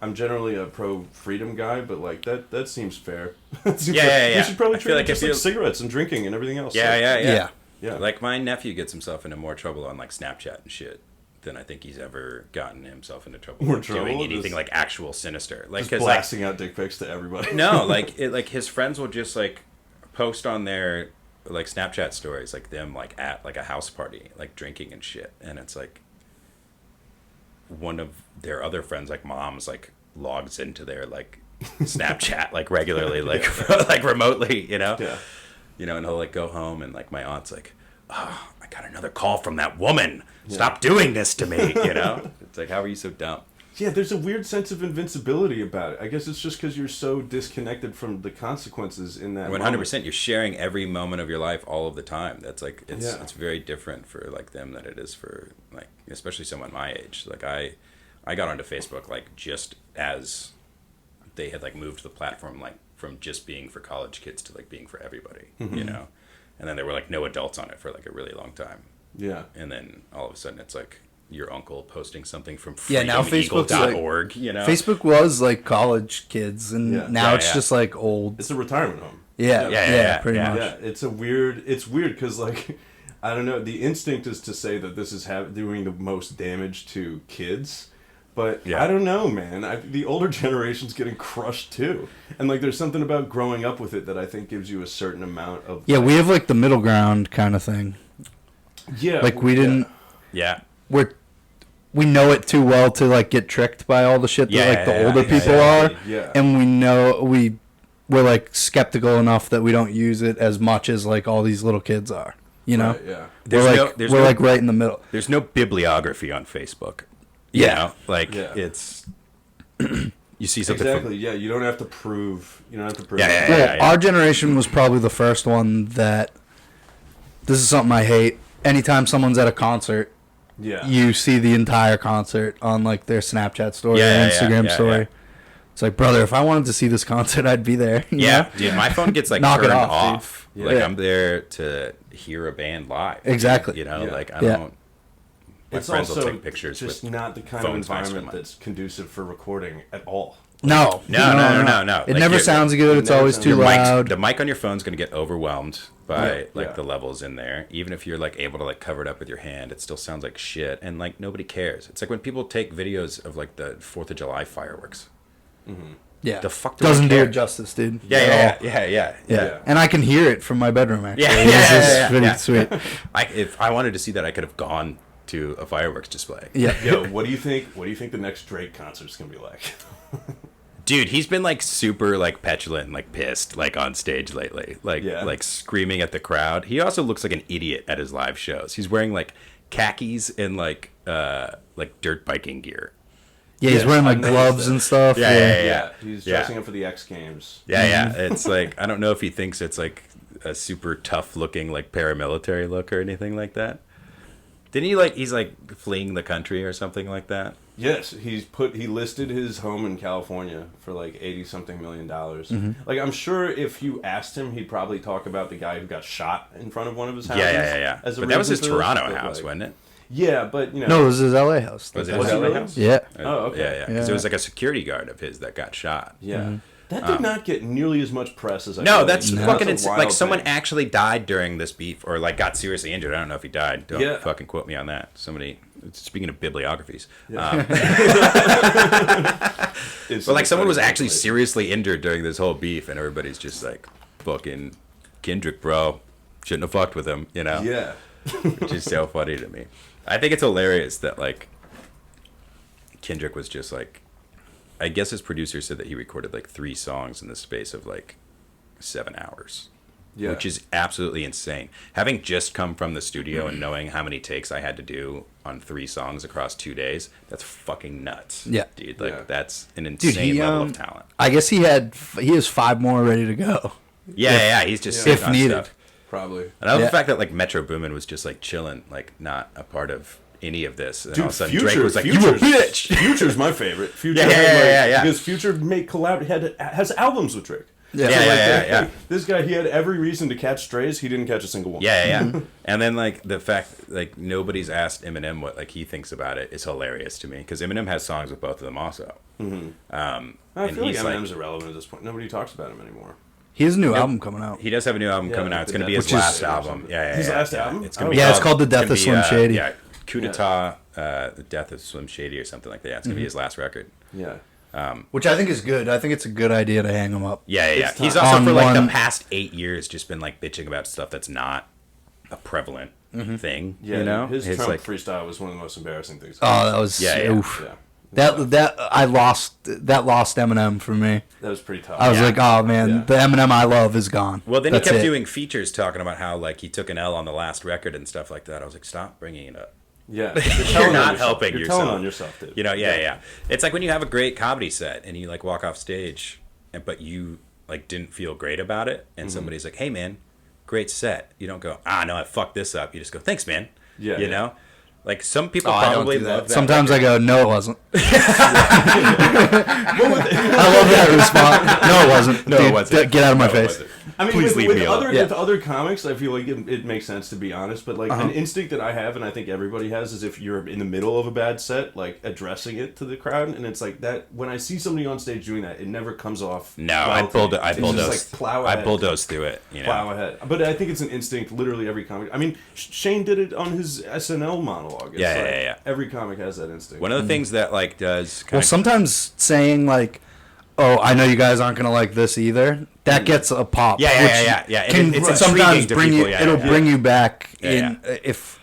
I'm generally a pro-freedom guy, but, like, that seems fair. Yeah. You should probably treat like it just like cigarettes and drinking and everything else. Yeah. Yeah. Like, my nephew gets himself into more trouble on, like, Snapchat and shit than I think he's ever gotten himself into trouble More with trouble? doing anything, Just- like, actual sinister. Like, Just 'cause, blasting out dick pics to everybody. no, like his friends will just like post on their like Snapchat stories like them like at like a house party like drinking and shit, and it's like one of their other friends like moms like logs into their like Snapchat like regularly like like remotely, you know, and he'll like go home and like my aunt's like, oh, I got another call from that woman. Stop doing this to me, you know. It's like, how are you so dumb? Yeah, there's a weird sense of invincibility about it. I guess it's just because you're so disconnected from the consequences in that 100%. You're sharing every moment of your life all of the time. That's like, it's very different for like them than it is for like, especially someone my age. Like I got onto Facebook like just as they had like moved the platform like from just being for college kids to like being for everybody, you know? And then there were like no adults on it for like a really long time. Yeah. And then all of a sudden it's like, your uncle posting something from now Facebook's freedomeagle.org, like, you know? Facebook was like college kids, and now it's just like old. It's a retirement home. Yeah, pretty much. Yeah, it's weird because like, I don't know, the instinct is to say that this is doing the most damage to kids, but I don't know, man. The older generation's getting crushed too, and like there's something about growing up with it that I think gives you a certain amount of we have like the middle ground kind of thing. Yeah, like we didn't. Yeah. We know it too well to like get tricked by all the shit that like the older people are, and we know we're like skeptical enough that we don't use it as much as like all these little kids are. You know, we're like right in the middle. There's no bibliography on Facebook. You know? Like it's you see something. Exactly. Yeah, you don't have to prove. Our generation was probably the first one that. This is something I hate. Anytime someone's at a concert. Yeah. You see the entire concert on like their Snapchat story or Instagram story. Yeah. It's like, brother, if I wanted to see this concert, I'd be there. Yeah, dude, my phone gets like Knock turned it off. Like I'm there to hear a band live. Exactly. You know, like I don't. My it's friends also will take pictures just with not the kind of environment that's conducive for recording at all. No. It like never sounds good. It's always too loud. The mic on your phone's going to get overwhelmed by the levels in there. Even if you're like able to like cover it up with your hand, it still sounds like shit. And like nobody cares. It's like when people take videos of like the 4th of July fireworks. Yeah. The fuck doesn't do it justice, dude. Yeah. And I can hear it from my bedroom. Actually, it's pretty sweet. If I wanted to see that, I could have gone to a fireworks display. Yeah. Yo, what do you think? What do you think the next Drake concert's gonna be like? Dude, he's been like super like petulant and like pissed like on stage lately. Like screaming at the crowd. He also looks like an idiot at his live shows. He's wearing like khakis and like dirt biking gear. Yeah, he's wearing like gloves and stuff. Yeah. He's dressing up for the X Games. Yeah. It's like I don't know if he thinks it's like a super tough looking like paramilitary look or anything like that. Didn't he he's like fleeing the country or something like that? Yes, he listed his home in California for like $80-something million. Like, I'm sure if you asked him, he'd probably talk about the guy who got shot in front of one of his houses. Yeah. But that was his Toronto house, wasn't it? Yeah, but No, it was his LA house. Was it his LA house? Yeah. Oh, okay. Yeah. Because it was like a security guard of his that got shot. Yeah. That did not get nearly as much press as I No, feel that's like. fucking That's a insane. wild Like, someone thing. actually died during this beef, or like got seriously injured. I don't know if he died. Don't fucking quote me on that. Somebody, speaking of bibliographies. Yeah. But like, someone was actually seriously injured during this whole beef, and everybody's just like, fucking Kendrick, bro. Shouldn't have fucked with him, you know? Yeah. Which is so funny to me. I think it's hilarious that, like, Kendrick was just like, I guess his producer said that he recorded like 3 songs in the space of like 7 hours. Yeah. Which is absolutely insane. Having just come from the studio and knowing how many takes I had to do on 3 songs across 2 days, that's fucking nuts. Yeah. Dude, like, that's an insane level of talent. I guess he has 5 more ready to go. Yeah, he's just sitting if on needed. stuff. Probably. And I love the fact that like Metro Boomin was just like chilling, like not a part of any of this. And Dude, all of a sudden Future, Drake was like, Future's, "You a bitch." Future's my favorite. Future, Yeah. Because Future has albums with Drake. Yeah. This guy, he had every reason to catch strays. He didn't catch a single one. Yeah. And then like the fact like nobody's asked Eminem what like he thinks about it is hilarious to me because Eminem has songs with both of them also. I feel like Eminem's irrelevant at this point. Nobody talks about him anymore. He has a new album coming out. He does have a new album coming out. It's going to be his last album. Yeah. His last album? It's gonna be it's called The Death of Slim Shady. Yeah, Coup d'etat, The Death of Slim Shady or something like that. It's going to be his last record. Yeah. Which I think is good. I think it's a good idea to hang him up. Yeah. He's also for like the past 8 years just been like bitching about stuff that's not a prevalent thing. Yeah, you know, his Trump freestyle was one of the most embarrassing things. Oh, that was oof. Yeah. That lost Eminem for me. That was pretty tough. I was like, oh man, the Eminem I love is gone. Well, then he kept doing features talking about how like he took an L on the last record and stuff like that. I was like, stop bringing it up. Yeah, you're not helping yourself. You're telling on yourself, dude. You know, yeah. It's like when you have a great comedy set and you like walk off stage, but you like didn't feel great about it, and somebody's like, "Hey, man, great set." You don't go, "No, I fucked this up." You just go, "Thanks, man." Yeah, you know. Like some people probably love that. Sometimes I go, "No, it wasn't." I love that response. No, it wasn't. No, dude, it wasn't. Get out of my face. I mean, please leave me alone. With other comics, I feel like it makes sense to be honest, but like an instinct that I have, and I think everybody has, is if you're in the middle of a bad set, like addressing it to the crowd, and it's like that. When I see somebody on stage doing that, it never comes off. No, I bulldoze through it. You know? Plow ahead. But I think it's an instinct. Literally every comic. I mean, Shane did it on his SNL monologue. It's yeah. Every comic has that instinct. One of the things that like does sometimes saying like, "Oh, I know you guys aren't gonna like this either." That gets a pop. Yeah. It's sometimes bring you. It'll bring you back in if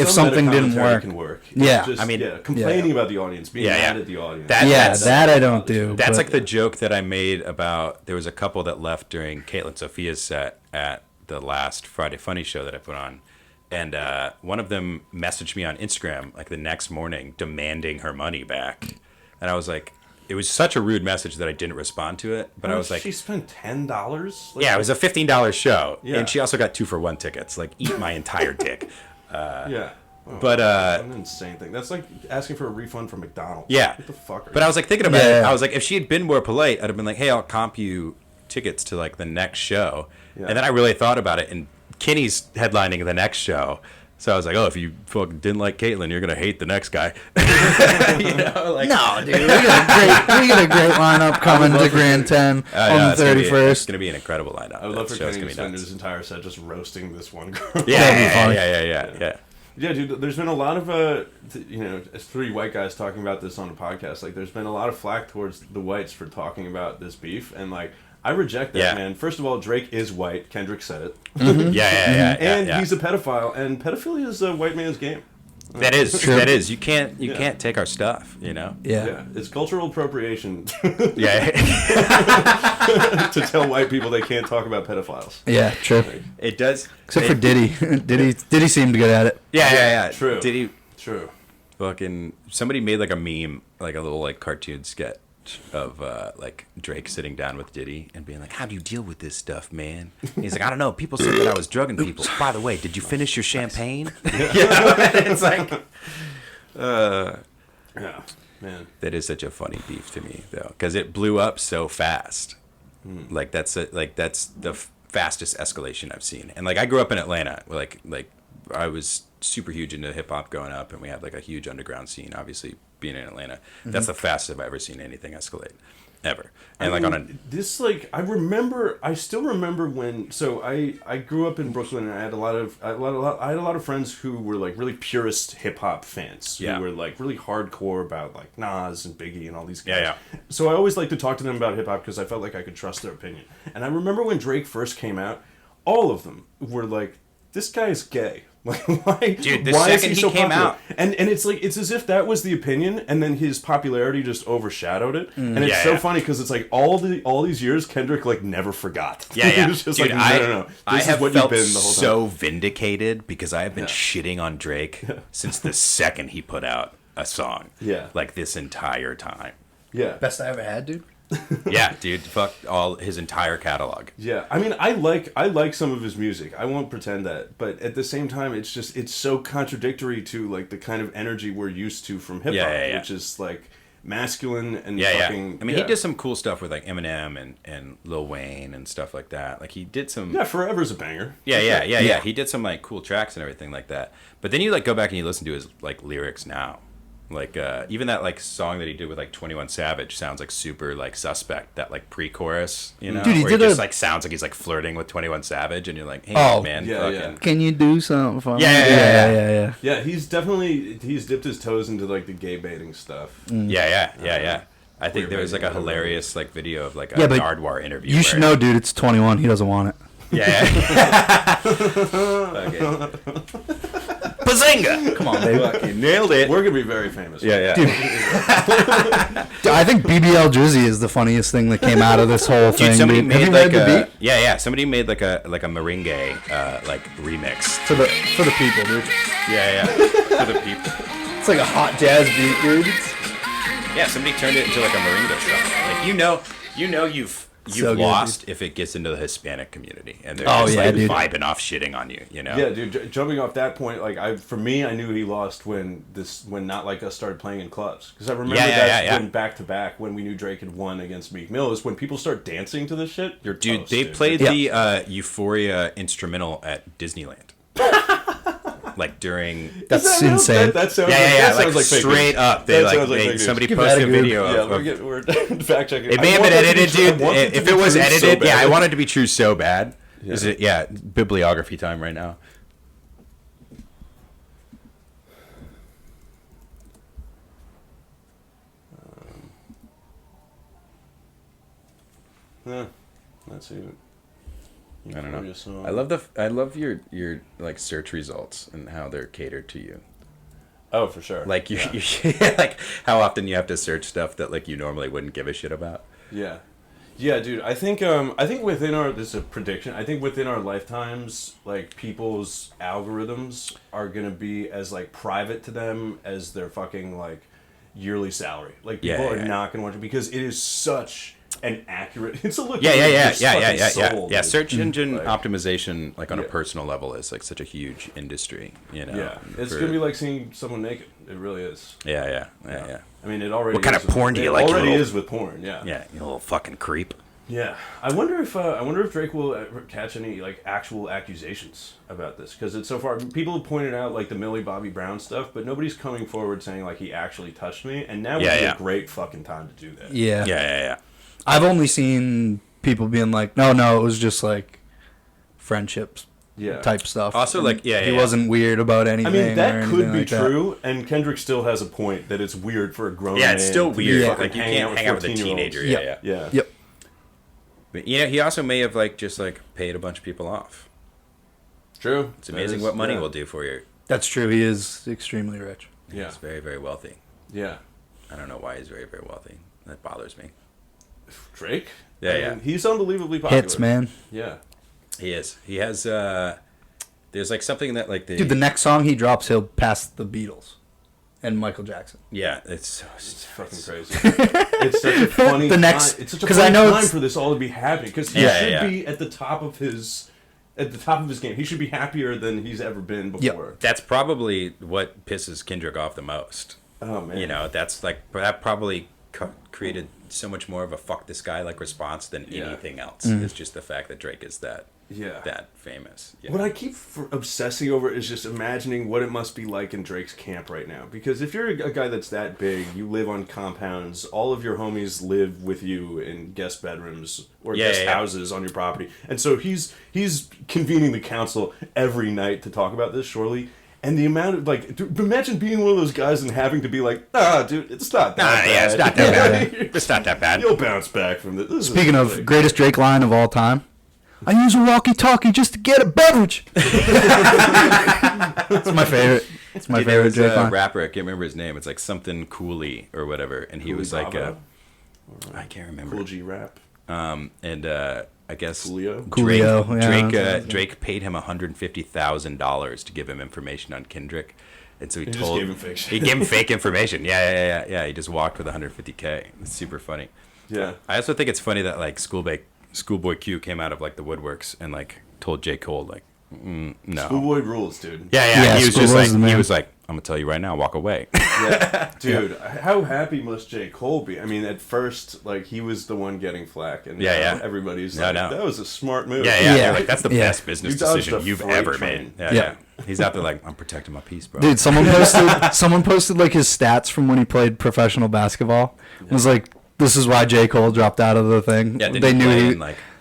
something didn't work. Can work. Yeah, just, complaining about the audience, being mad at the audience. That I don't do. That's like the joke that I made about there was a couple that left during Caitlin Sophia's set at the last Friday Funny show that I put on. And one of them messaged me on Instagram like the next morning demanding her money back. And I was like, it was such a rude message that I didn't respond to it. But I was like, she spent $10? Yeah, it was a $15 show. Yeah. And she also got 2-for-1 tickets. Like, eat my entire dick. Yeah. Oh, but an insane thing. That's like asking for a refund from McDonald's. Yeah. What the fuck? But I was like thinking about it. I was like, if she had been more polite, I'd have been like, hey, I'll comp you tickets to like the next show. Yeah. And then I really thought about it, and Kenny's headlining the next show. So I was like, oh, if you fucking didn't like Caitlyn, you're going to hate the next guy. You know, like, no, dude. We got a great lineup coming to Grand 10 on the 31st. It's going to be an incredible lineup. I would love for Kenny to spend his entire set just roasting this one girl. Yeah. Yeah, dude, there's been a lot of, as 3 white guys talking about this on a podcast, like, there's been a lot of flack towards the whites for talking about this beef, and, like, I reject that, man. First of all, Drake is white. Kendrick said it. Mm-hmm. And he's a pedophile, and pedophilia is a white man's game. That is true. That is. You can't take our stuff, you know? Yeah. It's cultural appropriation. Yeah. To tell white people they can't talk about pedophiles. Yeah, true. It does. Except for Diddy. Diddy seemed good at it. Yeah. True. Diddy. True. Fucking somebody made like a meme, like a little like cartoon sketch of like Drake sitting down with Diddy and being like, "How do you deal with this stuff, man?" And he's like, "I don't know. People said that I was drugging people. By the way, did you finish your champagne?" It's like, yeah, man. That is such a funny beef to me though, because it blew up so fast. Like that's the fastest escalation I've seen. And like I grew up in Atlanta, like I was super huge into hip hop growing up, and we had like a huge underground scene. Obviously, being in Atlanta, that's the fastest I've ever seen anything escalate, ever. And I mean, I still remember when. So I grew up in Brooklyn, and I had a lot of friends who were like really purist hip hop fans. Yeah. Who were like really hardcore about like Nas and Biggie and all these guys. Yeah. So I always liked to talk to them about hip hop because I felt like I could trust their opinion. And I remember when Drake first came out, all of them were like, "This guy is gay." Like, why? Dude, the why second is he so came popular? out, and it's like it's as if that was the opinion, and then his popularity just overshadowed it. And it's so funny because it's like all these years, Kendrick like never forgot. Yeah. It's just Dude, like no. I This have is what felt you've been the whole time. so vindicated because I have been shitting on Drake since the second he put out a song. Yeah. Like this entire time. Yeah. Best I ever had, dude. Yeah, dude, fuck all his entire catalog. Yeah, I mean, I like some of his music. I won't pretend that, but at the same time, it's so contradictory to like the kind of energy we're used to from hip hop, which is like masculine and fucking. I mean, he did some cool stuff with like Eminem and Lil Wayne and stuff like that. Like he did some. Yeah, Forever's a banger. Yeah. He did some like cool tracks and everything like that. But then you like go back and you listen to his like lyrics now. Like even that like song that he did with like 21 Savage sounds like super like suspect, that like pre-chorus, you know, dude, he where did it just a- like sounds like he's like flirting with 21 Savage, and you're like, hey man, yeah, fucking... yeah. Can you do something for me? Yeah. Yeah, he's dipped his toes into like the gay baiting stuff. Yeah. I think there was like a hilarious like video of like a but Nardwar interview. You should know, dude. It's 21. He doesn't want it. Yeah. Bazinga! Come on, baby. Fucking nailed it. We're gonna be very famous. Yeah. Dude, I think BBL Drizzy is the funniest thing that came out of this whole thing. Dude, somebody dude. Have made you like read the a beat? yeah. Somebody made like a merengue like remix. For the people, dude. Yeah. For the people. It's like a hot jazz beat, dude. Yeah, somebody turned it into like a merengue song. Like you've So good, lost if it gets into the Hispanic community and they're Oh, just yeah, like dude. vibing off shitting on you, you know? Yeah, dude. Jumping off that point, like I knew he lost when Not Like Us started playing in clubs, because I remember when back to back when we knew Drake had won against Meek Mill is when people start dancing to this shit. You're Dude, toast, they dude. played the Euphoria instrumental at Disneyland. Like during That's insane. That sounds yeah, that like sounds like fake straight news. up. That They sounds like fake news. somebody Give posted that a a good- video Yeah, of we're fact checking. it may have been edited, dude. If it was edited, I want want it to be true so bad. Yeah. Is it? Yeah, bibliography time right now. Let's see. I don't know. I love your like search results and how they're catered to you. Oh, for sure. Like you like how often you have to search stuff that like you normally wouldn't give a shit about. Yeah, dude. I think within our, this is a prediction. I think within our lifetimes, like people's algorithms are gonna be as like private to them as their fucking like yearly salary. Like people are not gonna watch it because it is such an accurate. It's a look. Yeah. Soul, Search engine like, optimization, like on a personal level, is like such a huge industry. You know. Yeah, it's gonna be like seeing someone naked. It really is. Yeah. I mean, it already. What kind is of porn do you it like? Already is with porn. Yeah. Yeah, you little fucking creep. Yeah, I wonder if Drake will ever catch any like actual accusations about this, because it's so far people have pointed out like the Millie Bobby Brown stuff, but nobody's coming forward saying like he actually touched me, and now would be a great fucking time to do that. Yeah. I've only seen people being like, no, it was just like friendships type stuff. Also, like, he wasn't weird about anything. I mean, that could be like true, and Kendrick still has a point that it's weird for a grown man. It's still weird. Yeah. Like, you can't hang out with a teenager. Yeah. Yep. But, you know, he also may have, like, just, like, paid a bunch of people off. True. It's amazing what money will do for you. That's true. He is extremely rich. Yeah. He's very, very wealthy. Yeah. I don't know why he's very, very wealthy. That bothers me. Drake? Yeah. He's unbelievably popular. Hits, man. Yeah. He is. He has, there's, like, something that, like, Dude, the next song he drops, he'll pass the Beatles. and Michael Jackson. Yeah, it's fucking crazy. It's such a funny time. It's such a funny time for this all to be happening because he should be at the top of his game. He should be happier than he's ever been before. That's probably what pisses Kendrick off the most. Oh man, that's like that probably created so much more of a fuck this guy like response than anything else. It's just the fact that Drake is that famous. What I keep obsessing over is just imagining what it must be like in Drake's camp right now. Because if you're a guy that's that big, you live on compounds, all of your homies live with you in guest bedrooms or guest houses on your property. And so he's convening the council every night to talk about this, surely. And the amount of, imagine being one of those guys and having to be like, dude, it's not that bad. Yeah, it's not that bad. It's not that bad. You'll bounce back from this. Speaking of greatest Drake line of all time, I use a walkie-talkie just to get a beverage. It's my favorite. It's my favorite Drake line. Rapper, I can't remember his name. It's like something Cooley or whatever. And he was like, I can't remember. Cool G Rap. I guess Drake paid him $150,000 to give him information on Kendrick, and so he gave him fake information. Yeah. He just walked with $150K. It's super funny. Yeah. I also think it's funny that like Schoolboy Q came out of like the woodworks and like told J. Cole like, no. Schoolboy rules, dude. Yeah. He was like, I'm gonna tell you right now, walk away. Yeah, dude. How happy must J. Cole be? I mean, at first, like he was the one getting flack, and now everybody's that was a smart move. Yeah. Like that's the best business decision you've ever made. Yeah. He's out there like, I'm protecting my peace, bro. Dude, someone posted like his stats from when he played professional basketball. It was like, this is why J. Cole dropped out of the thing. Yeah,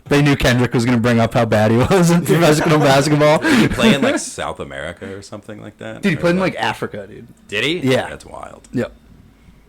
they knew Kendrick was going to bring up how bad he was in professional basketball. Did he play in like South America or something like that? Dude, he played in like Africa, dude. Did he? Yeah. That's wild. Yep.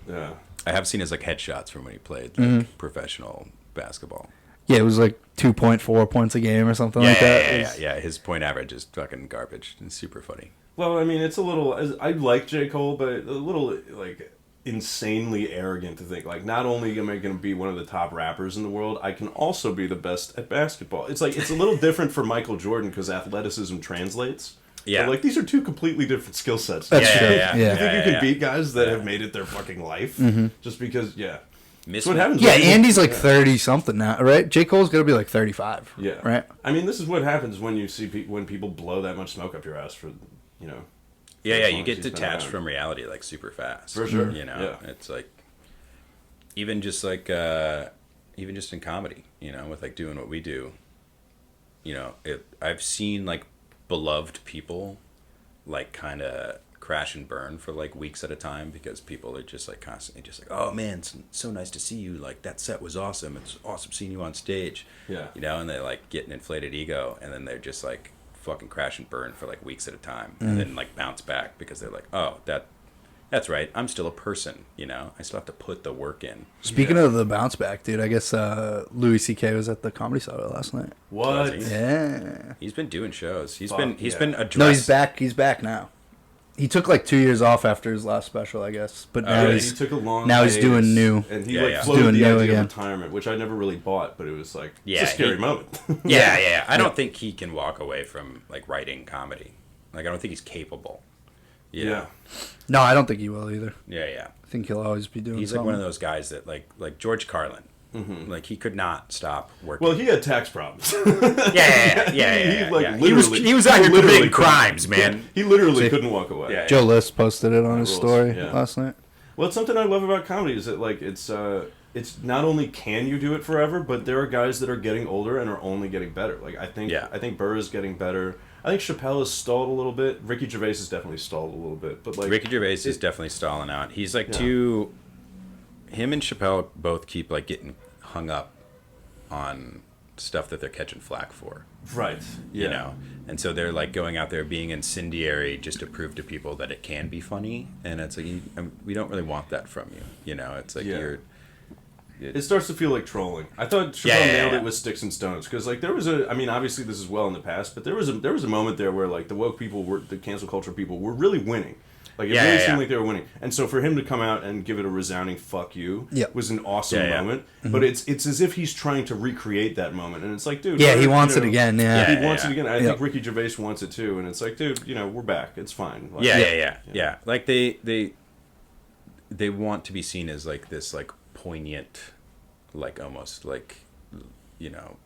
Yeah. I have seen his like headshots from when he played like professional basketball. Yeah, it was like 2.4 points a game or something like that. Yeah. His point average is fucking garbage. It's super funny. Well, I mean, it's a little. I like J. Cole, but a little like insanely arrogant to think like not only am I going to be one of the top rappers in the world, I can also be the best at basketball. It's like it's a little different for Michael Jordan because athleticism translates. Yeah, but, like these are two completely different skill sets. That's true. You think you can beat guys that have made it their fucking life just because? Yeah, that's what happens. Yeah, Andy's like 30 something now, right? J. Cole's gonna be like 35. Yeah, right. I mean, this is what happens when you see when people blow that much smoke up your ass for Yeah, you get detached from reality like super fast. For sure. It's like even just in comedy, with like doing what we do, I've seen like beloved people like kind of crash and burn for like weeks at a time because people are just like constantly just like, oh man, it's so nice to see you, like that set was awesome, it's awesome seeing you on stage. And they like get an inflated ego and then they're just like fucking crash and burn for like weeks at a time and then like bounce back because they're like, oh, that's right, I'm still a person, I still have to put the work in. Speaking of the bounce back, dude, I guess Louis C.K. was at the Comedy Cellar last night. What? Yeah, he's been doing shows. He's been addressed. No, he's back now. He took like 2 years off after his last special, I guess. But now he took a long now he's doing new. And he floated the idea of retirement, which I never really bought, but it was like it's a scary moment. I don't think he can walk away from like writing comedy. Like I don't think he's capable. Yeah. No, I don't think he will either. Yeah. I think he'll always be doing He's something. like one of those guys that like George Carlin. Mm-hmm. Like he could not stop working. Well, he had tax problems. Yeah. He was out here committing crimes, man. He literally couldn't walk away. Yeah. Joe List posted it on his story last night. Well, it's something I love about comedy is that like it's not only can you do it forever, but there are guys that are getting older and are only getting better. Like I think Burr is getting better. I think Chappelle has stalled a little bit. Ricky Gervais has definitely stalled a little bit, but like Ricky Gervais is definitely stalling out. He's like him and Chappelle both keep like getting hung up on stuff that they're catching flack for. Right. Yeah. And so they're like going out there being incendiary just to prove to people that it can be funny. And it's like, we don't really want that from you. It's like it starts to feel like trolling. I thought Chappelle nailed it with Sticks and Stones because like there was obviously this is well in the past, but there was a moment there where like the woke people the cancel culture people were really winning. Like, it really seemed like they were winning. And so for him to come out and give it a resounding fuck you was an awesome moment. Mm-hmm. But it's as if he's trying to recreate that moment. And it's like, dude... Yeah, he wants it again. Yeah. He wants it again. I think Ricky Gervais wants it too. And it's like, dude, we're back. It's fine. Like, Yeah. Like, they they want to be seen as like this like poignant, like almost like, you know,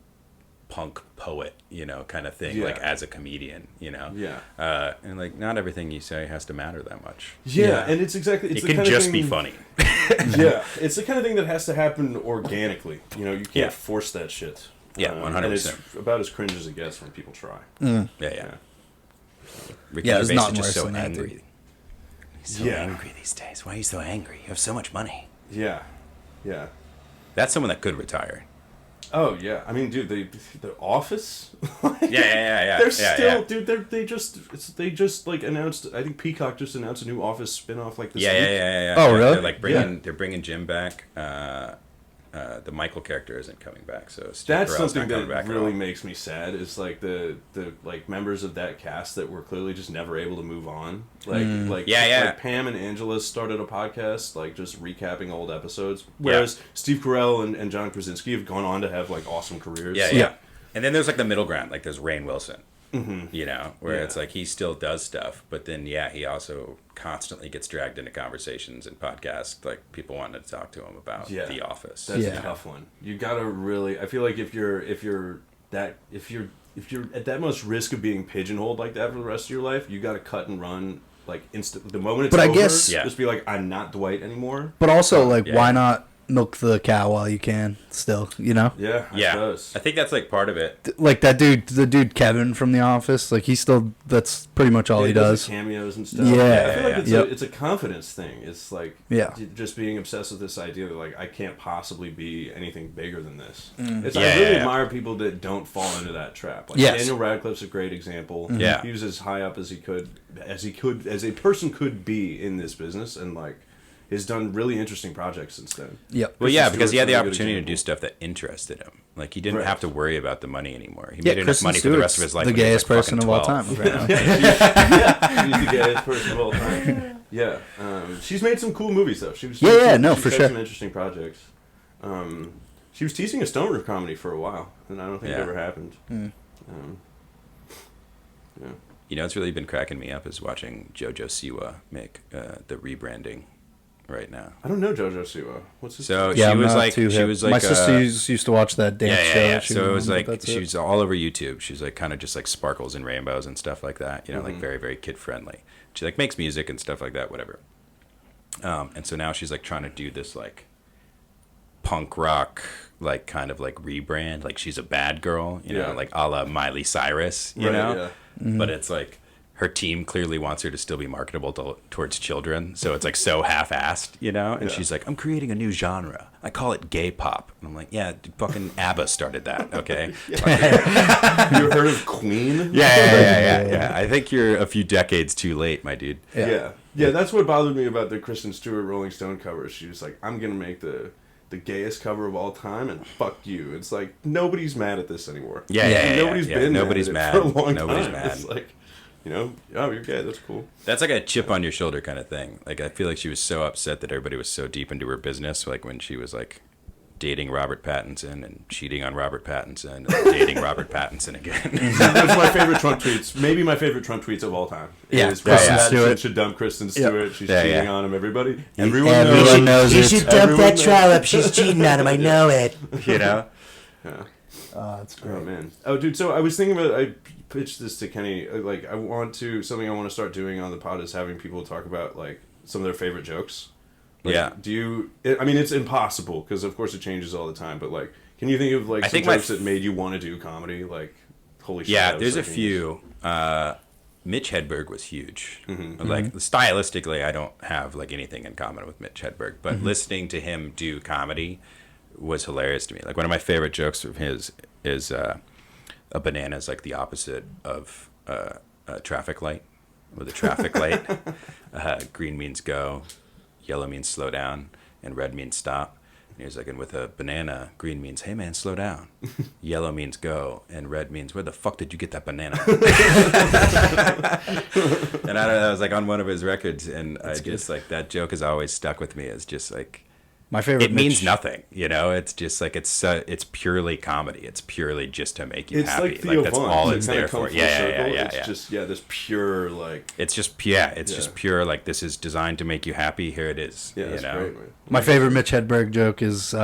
punk poet, you know, kind of thing, like as a comedian, you know. Yeah. And like not everything you say has to matter that much. Yeah, and it's exactly it can just be funny. Yeah, it's the kind of thing that has to happen organically. You know, you can't force that shit. Yeah, 100%. And it's about as cringe as it gets when people try. Yeah. Ricky there's Gervais nothing is just worse so than that, angry. dude. He's so angry these days. Why are you so angry? You have so much money. Yeah. That's someone that could retire. Oh yeah, I mean, dude, the Office. Yeah. They're still, dude. They just like announced. I think Peacock just announced a new Office spinoff like this week. Yeah. Oh, really? They're like they're bringing Jim back. The Michael character isn't coming back, so Steve that's Carell's something not that really makes me sad. Is like the like members of that cast that were clearly just never able to move on. Like Pam and Angela started a podcast like just recapping old episodes, whereas Steve Carell and John Krasinski have gone on to have like awesome careers. Yeah. And then there's like the middle ground, like there's Rainn Wilson. You know, where it's like he still does stuff, but then he also constantly gets dragged into conversations and podcasts, like people wanting to talk to him about The Office. That's a tough one. You gotta really. I feel like if you're at that much risk of being pigeonholed like that for the rest of your life, you gotta cut and run like instant. The moment it's over, just be like, I'm not Dwight anymore. But also, like, why not milk the cow while you can still, you know? Yeah, I suppose. I think that's like part of it. Like that dude, the dude Kevin from The Office, like that's pretty much all he does. Cameos and stuff. Yeah. I feel like it's a confidence thing. It's like just being obsessed with this idea that like I can't possibly be anything bigger than this. I really admire people that don't fall into that trap. Like Daniel Radcliffe's a great example. He was as high up as a person could be in this business, and like has done really interesting projects since then. Yep. Well, because he had the opportunity to do stuff that interested him. Like, he didn't have to worry about the money anymore. He made enough money for the rest of his life. The gayest person of all time. She's the gayest person of all time. Yeah. She's made some cool movies, though. She's for had sure. Some interesting projects. She was teasing a stoner comedy for a while, and I don't think it ever happened. You know, what's really been cracking me up is watching JoJo Siwa make the rebranding right now. I don't know JoJo Siwa. What's his name? She was like my sister used to watch that dance show. So it was like she was all over YouTube. She's like kind of just like sparkles and rainbows and stuff like that. You know, like very, very kid friendly. She like makes music and stuff like that, whatever. And so now she's like trying to do this like punk rock like kind of like rebrand. Like she's a bad girl, you know, like a la Miley Cyrus, you know. Yeah. But it's like her team clearly wants her to still be marketable towards children, so it's like so half-assed, you know. And she's like, I'm creating a new genre. I call it gay pop. And I'm like, yeah, fucking ABBA started that, okay? You heard of Queen? Yeah. I think you're a few decades too late, my dude. Yeah. That's what bothered me about the Kristen Stewart Rolling Stone cover. She was like, I'm gonna make the gayest cover of all time, and fuck you. It's like nobody's mad at this anymore. Nobody's been mad for a long time. It's like, you know, oh, you're gay, that's cool. That's like a chip on your shoulder kind of thing. Like, I feel like she was so upset that everybody was so deep into her business, like when she was like dating Robert Pattinson and cheating on Robert Pattinson and dating Robert Pattinson again. That's my favorite Trump tweets. Maybe my favorite Trump tweets of all time. Kristen Stewart should dump Kristen Stewart. She's cheating on him. Everybody Everyone knows it. You should dump that trollop. She's cheating on him. I know it. You know? Yeah. That's great. Oh, man. Oh, dude, so I was thinking about, I pitched this to Kenny, like, something I want to start doing on the pod is having people talk about, like, some of their favorite jokes. Like, I mean, it's impossible, because of course it changes all the time, but, like, can you think of, like, some jokes that made you want to do comedy? Like, holy shit. Yeah, there's a few. Mitch Hedberg was huge. Like, stylistically, I don't have, like, anything in common with Mitch Hedberg, but listening to him do comedy was hilarious to me. Like, one of my favorite jokes of his is a banana is like the opposite of a traffic light. With a traffic light, green means go, yellow means slow down, and red means stop. And he's like, and with a banana, green means, hey man, slow down. Yellow means go, and red means, where the fuck did you get that banana? And I don't know, that was like on one of his records, and I just like, that joke has always stuck with me as just like, My favorite. It means nothing, you know. It's just like it's purely comedy. It's purely just to make you it's happy. Like Theo that's Von. all Like, it's there for. Yeah. It's just this pure like. It's just just pure like this is designed to make you happy. Here it is. Yeah, that's great, man. My favorite Mitch Hedberg joke is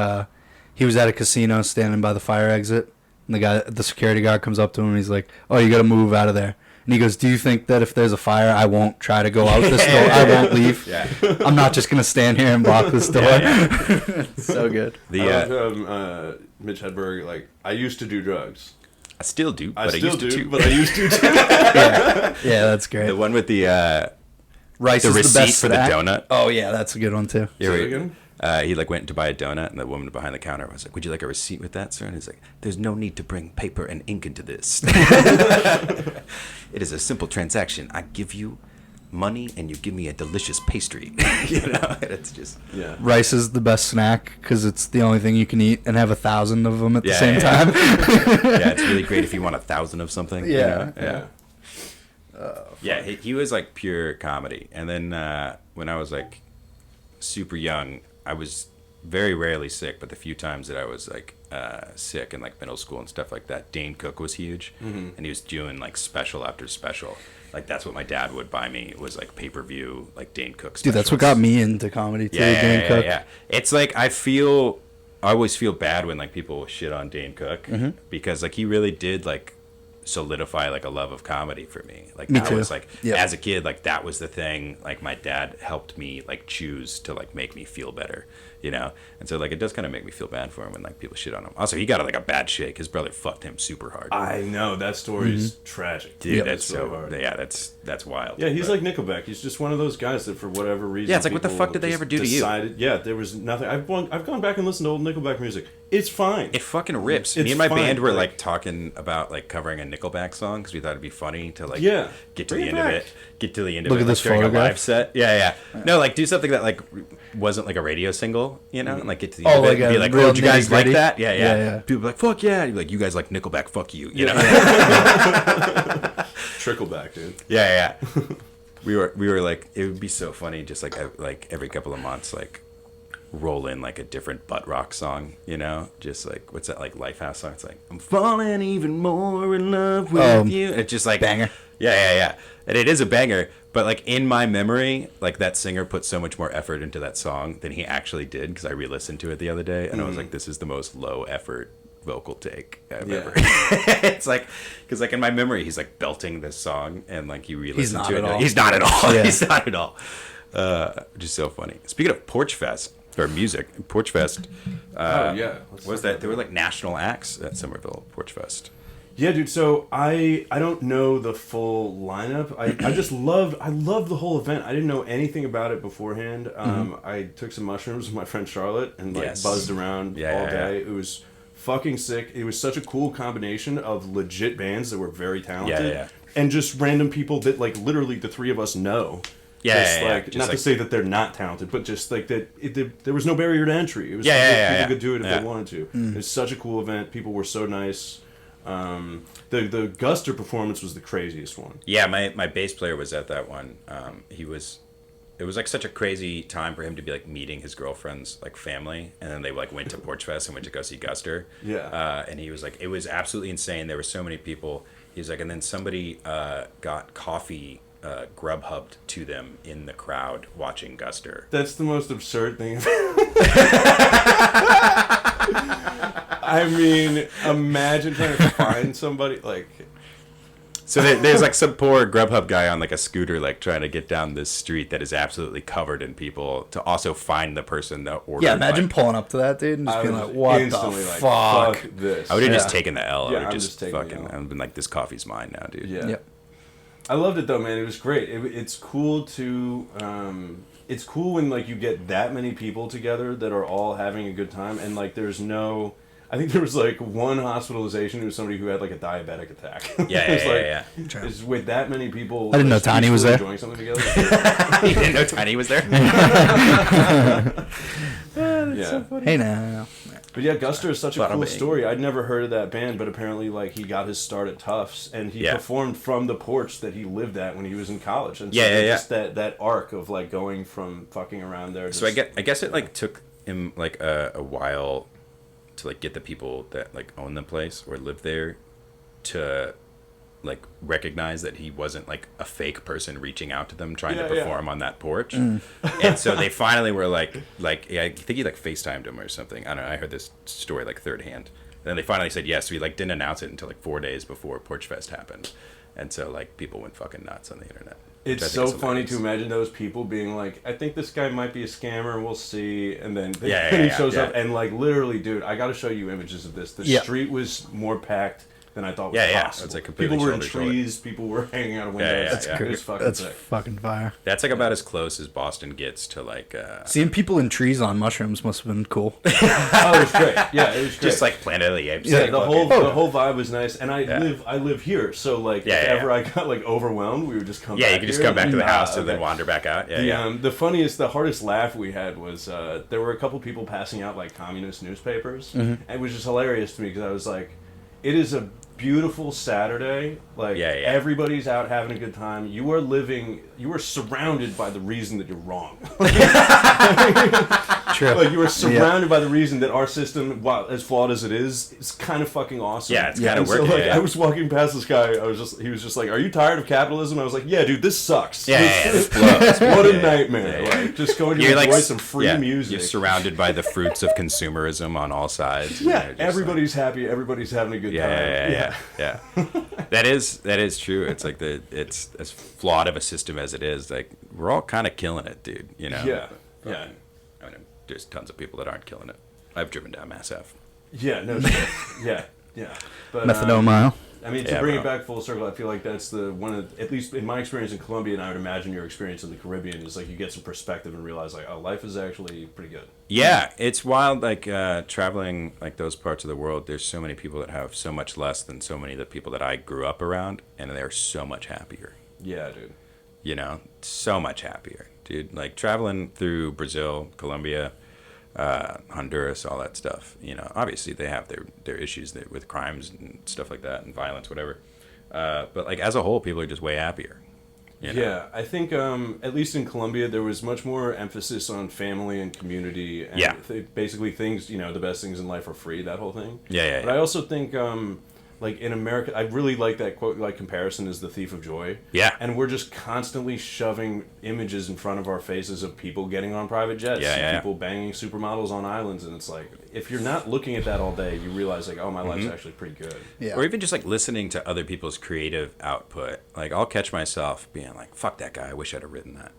he was at a casino standing by the fire exit, and the security guard comes up to him and he's like, "Oh, you got to move out of there." And he goes, "Do you think that if there's a fire, I won't try to go out this door? I won't leave. Yeah. I'm not just gonna stand here and block this door." It's so good. I love Mitch Hedberg. Like, I used to do drugs. I still do, but I still used to too. but I used to too. Yeah, that's great. The one with the Rice the is receipt the best for the that. donut. Oh yeah, that's a good one too. Yeah, Say it again? he like went to buy a donut, and the woman behind the counter was like, "Would you like a receipt with that, sir?" And he's like, "There's no need to bring paper and ink into this. It is a simple transaction. I give you money, and you give me a delicious pastry." You know, it's just Rice is the best snack because it's the only thing you can eat and have 1,000 of them at the same time. Yeah, it's really great if you want 1,000 of something. Yeah. You know? Yeah. He was like pure comedy, and then when I was like super young, I was very rarely sick, but the few times that I was like sick in like middle school and stuff like that, Dane Cook was huge, and he was doing like special after special. Like that's what my dad would buy me, was like pay-per-view, like Dane Cook specials. Dude, that's what got me into comedy too. Dane Cook. Yeah. It's like I always feel bad when like people shit on Dane Cook because like he really did like solidify like a love of comedy for me. Like me that too. was like as a kid, like that was the thing. Like my dad helped me like choose to like make me feel better, you know. And so like it does kind of make me feel bad for him when like people shit on him. Also, he got like a bad shake. His brother fucked him super hard. I know that story is tragic, Dude, that's really hard. That's wild. Yeah, he's like Nickelback. He's just one of those guys that for whatever reason. Yeah, it's like, what the people fuck did they just ever do to you? decided, Yeah, there was nothing. I've gone back and listened to old Nickelback music. It's fine. It fucking rips. It's Me and my fine, band were like- like talking about like covering a Nickelback song because we thought it'd be funny to like Yeah. get to Bring the it end of back. it. Get to the end of Look it at like, this during photograph. a live set. Yeah. No, like do something that like wasn't like a radio single, you know? And like get to the Oh, end of it like and a be like, real "Oh, did you guys like nitty-gritty? that?" Yeah. Yeah. People be like, "Fuck yeah!" And you're like, "You guys like Nickelback? Fuck you!" You know? Trickleback, dude. Yeah. We were like, it would be so funny, just like every couple of months, like roll in like a different butt rock song, you know, just like what's that like Lifehouse song? It's like, "I'm falling even more in love with you." And it's just like banger. Yeah. And it is a banger, but like in my memory, like that singer put so much more effort into that song than he actually did, because I re-listened to it the other day and I was like, this is the most low effort vocal take I've ever. It's like, because like in my memory, he's like belting this song and like you re-listen to it. He's not at all. Yeah. He's not at all. Which is so funny. Speaking of Porch Fest or music, Porch Fest. What was that? There were like national acts at Somerville Porch Fest. Yeah, dude. So I don't know the full lineup. I just loved the whole event. I didn't know anything about it beforehand. I took some mushrooms with my friend Charlotte and like buzzed around all day. It was fucking sick. It was such a cool combination of legit bands that were very talented and just random people that like literally the three of us know. Just not to say that they're not talented, but just like that there was no barrier to entry. It was people could do it if they wanted to. It was such a cool event. People were so nice. The Guster performance was the craziest one. Yeah, my bass player was at that one. It was like such a crazy time for him to be like meeting his girlfriend's like family, and then they like went to Porch Fest and went to go see Guster. Yeah. And he was like, it was absolutely insane. There were so many people. He was like, and then somebody got coffee Grubhubbed to them in the crowd watching Guster. That's the most absurd thing. I mean, imagine trying to find somebody like. So there's like some poor Grubhub guy on like a scooter, like trying to get down this street that is absolutely covered in people to also find the person that ordered. Yeah, imagine like, pulling up to that dude and just being like, "What the like, fuck?" this. I would have just taken the L. Yeah, I would I'm just just taking the fucking. L. I've been like, this coffee's mine now, dude. Yeah. Yep. I loved it though, man. It was great. It's cool to. It's cool when like you get that many people together that are all having a good time, and like there's no. I think there was like one hospitalization. It was somebody who had like a diabetic attack. Yeah. It's with that many people. I didn't know Tiny was there. Enjoying something together. You didn't know Tiny was there? Yeah. Hey now. But yeah, Guster is such a Bada cool bing. story. I'd never heard of that band, but apparently like he got his start at Tufts and he performed from the porch that he lived at when he was in college. And so just that arc of like going from fucking around there. So I guess it like took him like a while to like get the people that like own the place or live there to like recognize that he wasn't like a fake person reaching out to them trying to perform on that porch. And so they finally were like yeah, I think he like FaceTimed him or something. I don't know. I heard this story like third hand. And then they finally said yes. So he like didn't announce it until like 4 days before Porch Fest happened. And so like people went fucking nuts on the internet. It's so funny to imagine those people being like, I think this guy might be a scammer, we'll see. And then he shows up and like literally, dude, I got to show you images of this. The street was more packed than I thought was possible. It's like people were in trees, people were hanging out of windows. That's fucking fire. That's like about as close as Boston gets to like... Seeing people in trees on mushrooms must have been cool. Oh, it was great. Yeah, it was great. Just like Planet of the Apes. Yeah, the whole vibe was nice. And I live here, so like if ever I got like overwhelmed, we would just come back you could just come back to the house and then wander back out. The hardest laugh we had was there were a couple people passing out like communist newspapers. And it was just hilarious to me because I was like, it is a beautiful Saturday. Like everybody's out having a good time. You are surrounded by the reason that you're wrong. True. Like you are surrounded by the reason that our system, while as flawed as it is kind of fucking awesome. Yeah, it's kind of working. So, like, I was walking past this guy. He was just like, "Are you tired of capitalism?" I was like, "Yeah, dude, this sucks. This blows. What a nightmare. Like just going to enjoy some free music. You're surrounded by the fruits of consumerism on all sides. Yeah, everybody's happy. Everybody's having a good time. Yeah. That is true. It's like it's as flawed of a system as it is. Like we're all kind of killing it, dude. You know. Yeah. I mean, there's tons of people that aren't killing it. I've driven down Mass Ave. Yeah. No shit. Yeah. But, Methadone mile. I mean, to bring it back full circle, I feel like that's at least in my experience in Colombia, and I would imagine your experience in the Caribbean, is like you get some perspective and realize like, oh, life is actually pretty good. Yeah, it's wild. Like traveling like those parts of the world, there's so many people that have so much less than so many of the people that I grew up around, and they're so much happier. Yeah, dude. You know, so much happier, dude. Like traveling through Brazil, Colombia, Honduras, all that stuff. You know, obviously they have their issues with crimes and stuff like that and violence, whatever. But like as a whole, people are just way happier. You know? Yeah, I think at least in Colombia there was much more emphasis on family and community. And basically things, the best things in life are free. That whole thing. But I also think. Like in America, I really like that quote, like comparison is the thief of joy. Yeah. And we're just constantly shoving images in front of our faces of people getting on private jets, people banging supermodels on islands, and it's like, if you're not looking at that all day, you realize like, oh, my life's actually pretty good. Yeah. Or even just like listening to other people's creative output. Like I'll catch myself being like, fuck that guy, I wish I'd have written that.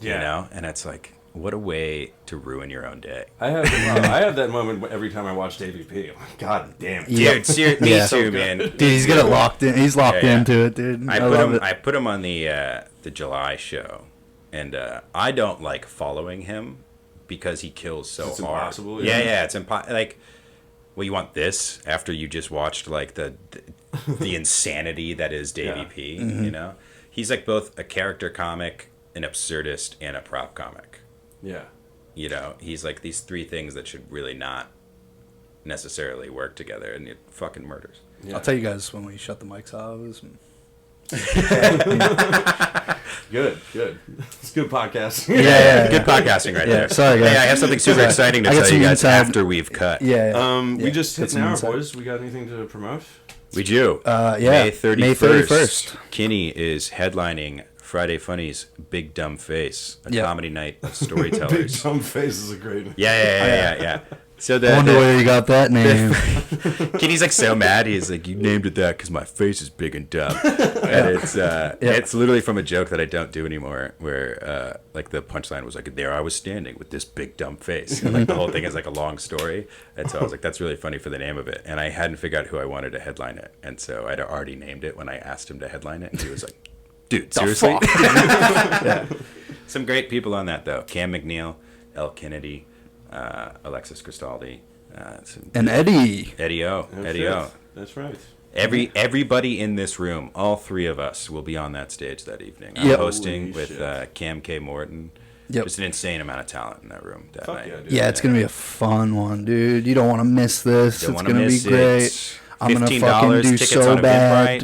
Yeah. You know? And it's like, what a way to ruin your own day. I have that moment every time I watch AVP. I'm like, God damn it. Dude, me too, man. Dude, he's got it locked in. He's locked into it, dude. I put him on the July show, and I don't like following him because he kills so hard. Impossible. Yeah, it's impossible. Like, well, you want this after you just watched like the insanity that is Davey P. You know, he's like both a character comic, an absurdist, and a prop comic. Yeah. You know, he's like these three things that should really not necessarily work together, and it fucking murders. Yeah. I'll tell you guys when we shut the mics off. Good. It's good podcasting. Yeah. Good podcasting right there. Sorry, guys. Hey, I have something super exciting to tell you guys after we've cut. We just hit an hour, boys. We got anything to promote? We do. May 31st. Kinney is headlining Friday Funny's Big Dumb Face, a comedy night of storytellers. Big Dumb Face is a great name. Yeah. So I wonder where you got that name. Kenny's like so mad. He's like, you named it that because my face is big and dumb. And it's literally from a joke that I don't do anymore, where like the punchline was like, there I was standing with this big dumb face. And like the whole thing is like a long story. And so I was like, that's really funny for the name of it. And I hadn't figured out who I wanted to headline it. And so I'd already named it when I asked him to headline it. And he was like, dude, seriously? Some great people on that, though. Cam McNeil, Elle Kennedy, Alexis Cristaldi. And Eddie. Eddie O. That's right. Everybody in this room, all three of us, will be on that stage that evening. I'm hosting with Cam K. Morton. Just an insane amount of talent in that room that night. Yeah, it's going to be a fun one, dude. You don't want to miss this. It's going to be great. I'm gonna fucking do so bad.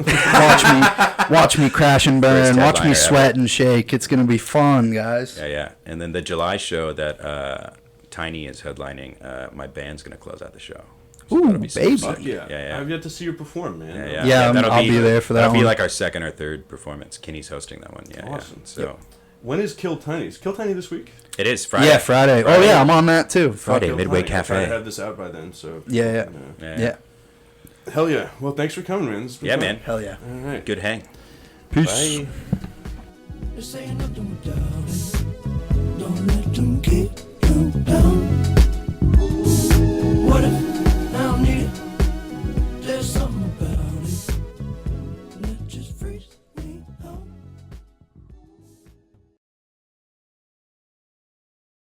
Watch me crash and burn. Watch me sweat and shake. It's gonna be fun, guys. Yeah. And then the July show that Tiny is headlining, my band's gonna close out the show. Ooh, that'll be baby. Fuck yeah. Yeah. I've yet to see you perform, man. Yeah, I'll be there for that That'll be one. like our second or third performance. Kenny's hosting that one. Yeah, Awesome. yeah. So when is Kill Tiny? Is Kill Tiny this week? it is Friday. Yeah, Friday. Oh yeah, I'm on that too. Friday, Kill Midway Tiny. I'll try to Cafe. have this out by then. So Yeah. Hell yeah. Well, thanks for coming, man. This has been Yeah, fun. man. Hell yeah. All right. Good hang. Peace. Bye. This ain't nothing, darling. Don't let them get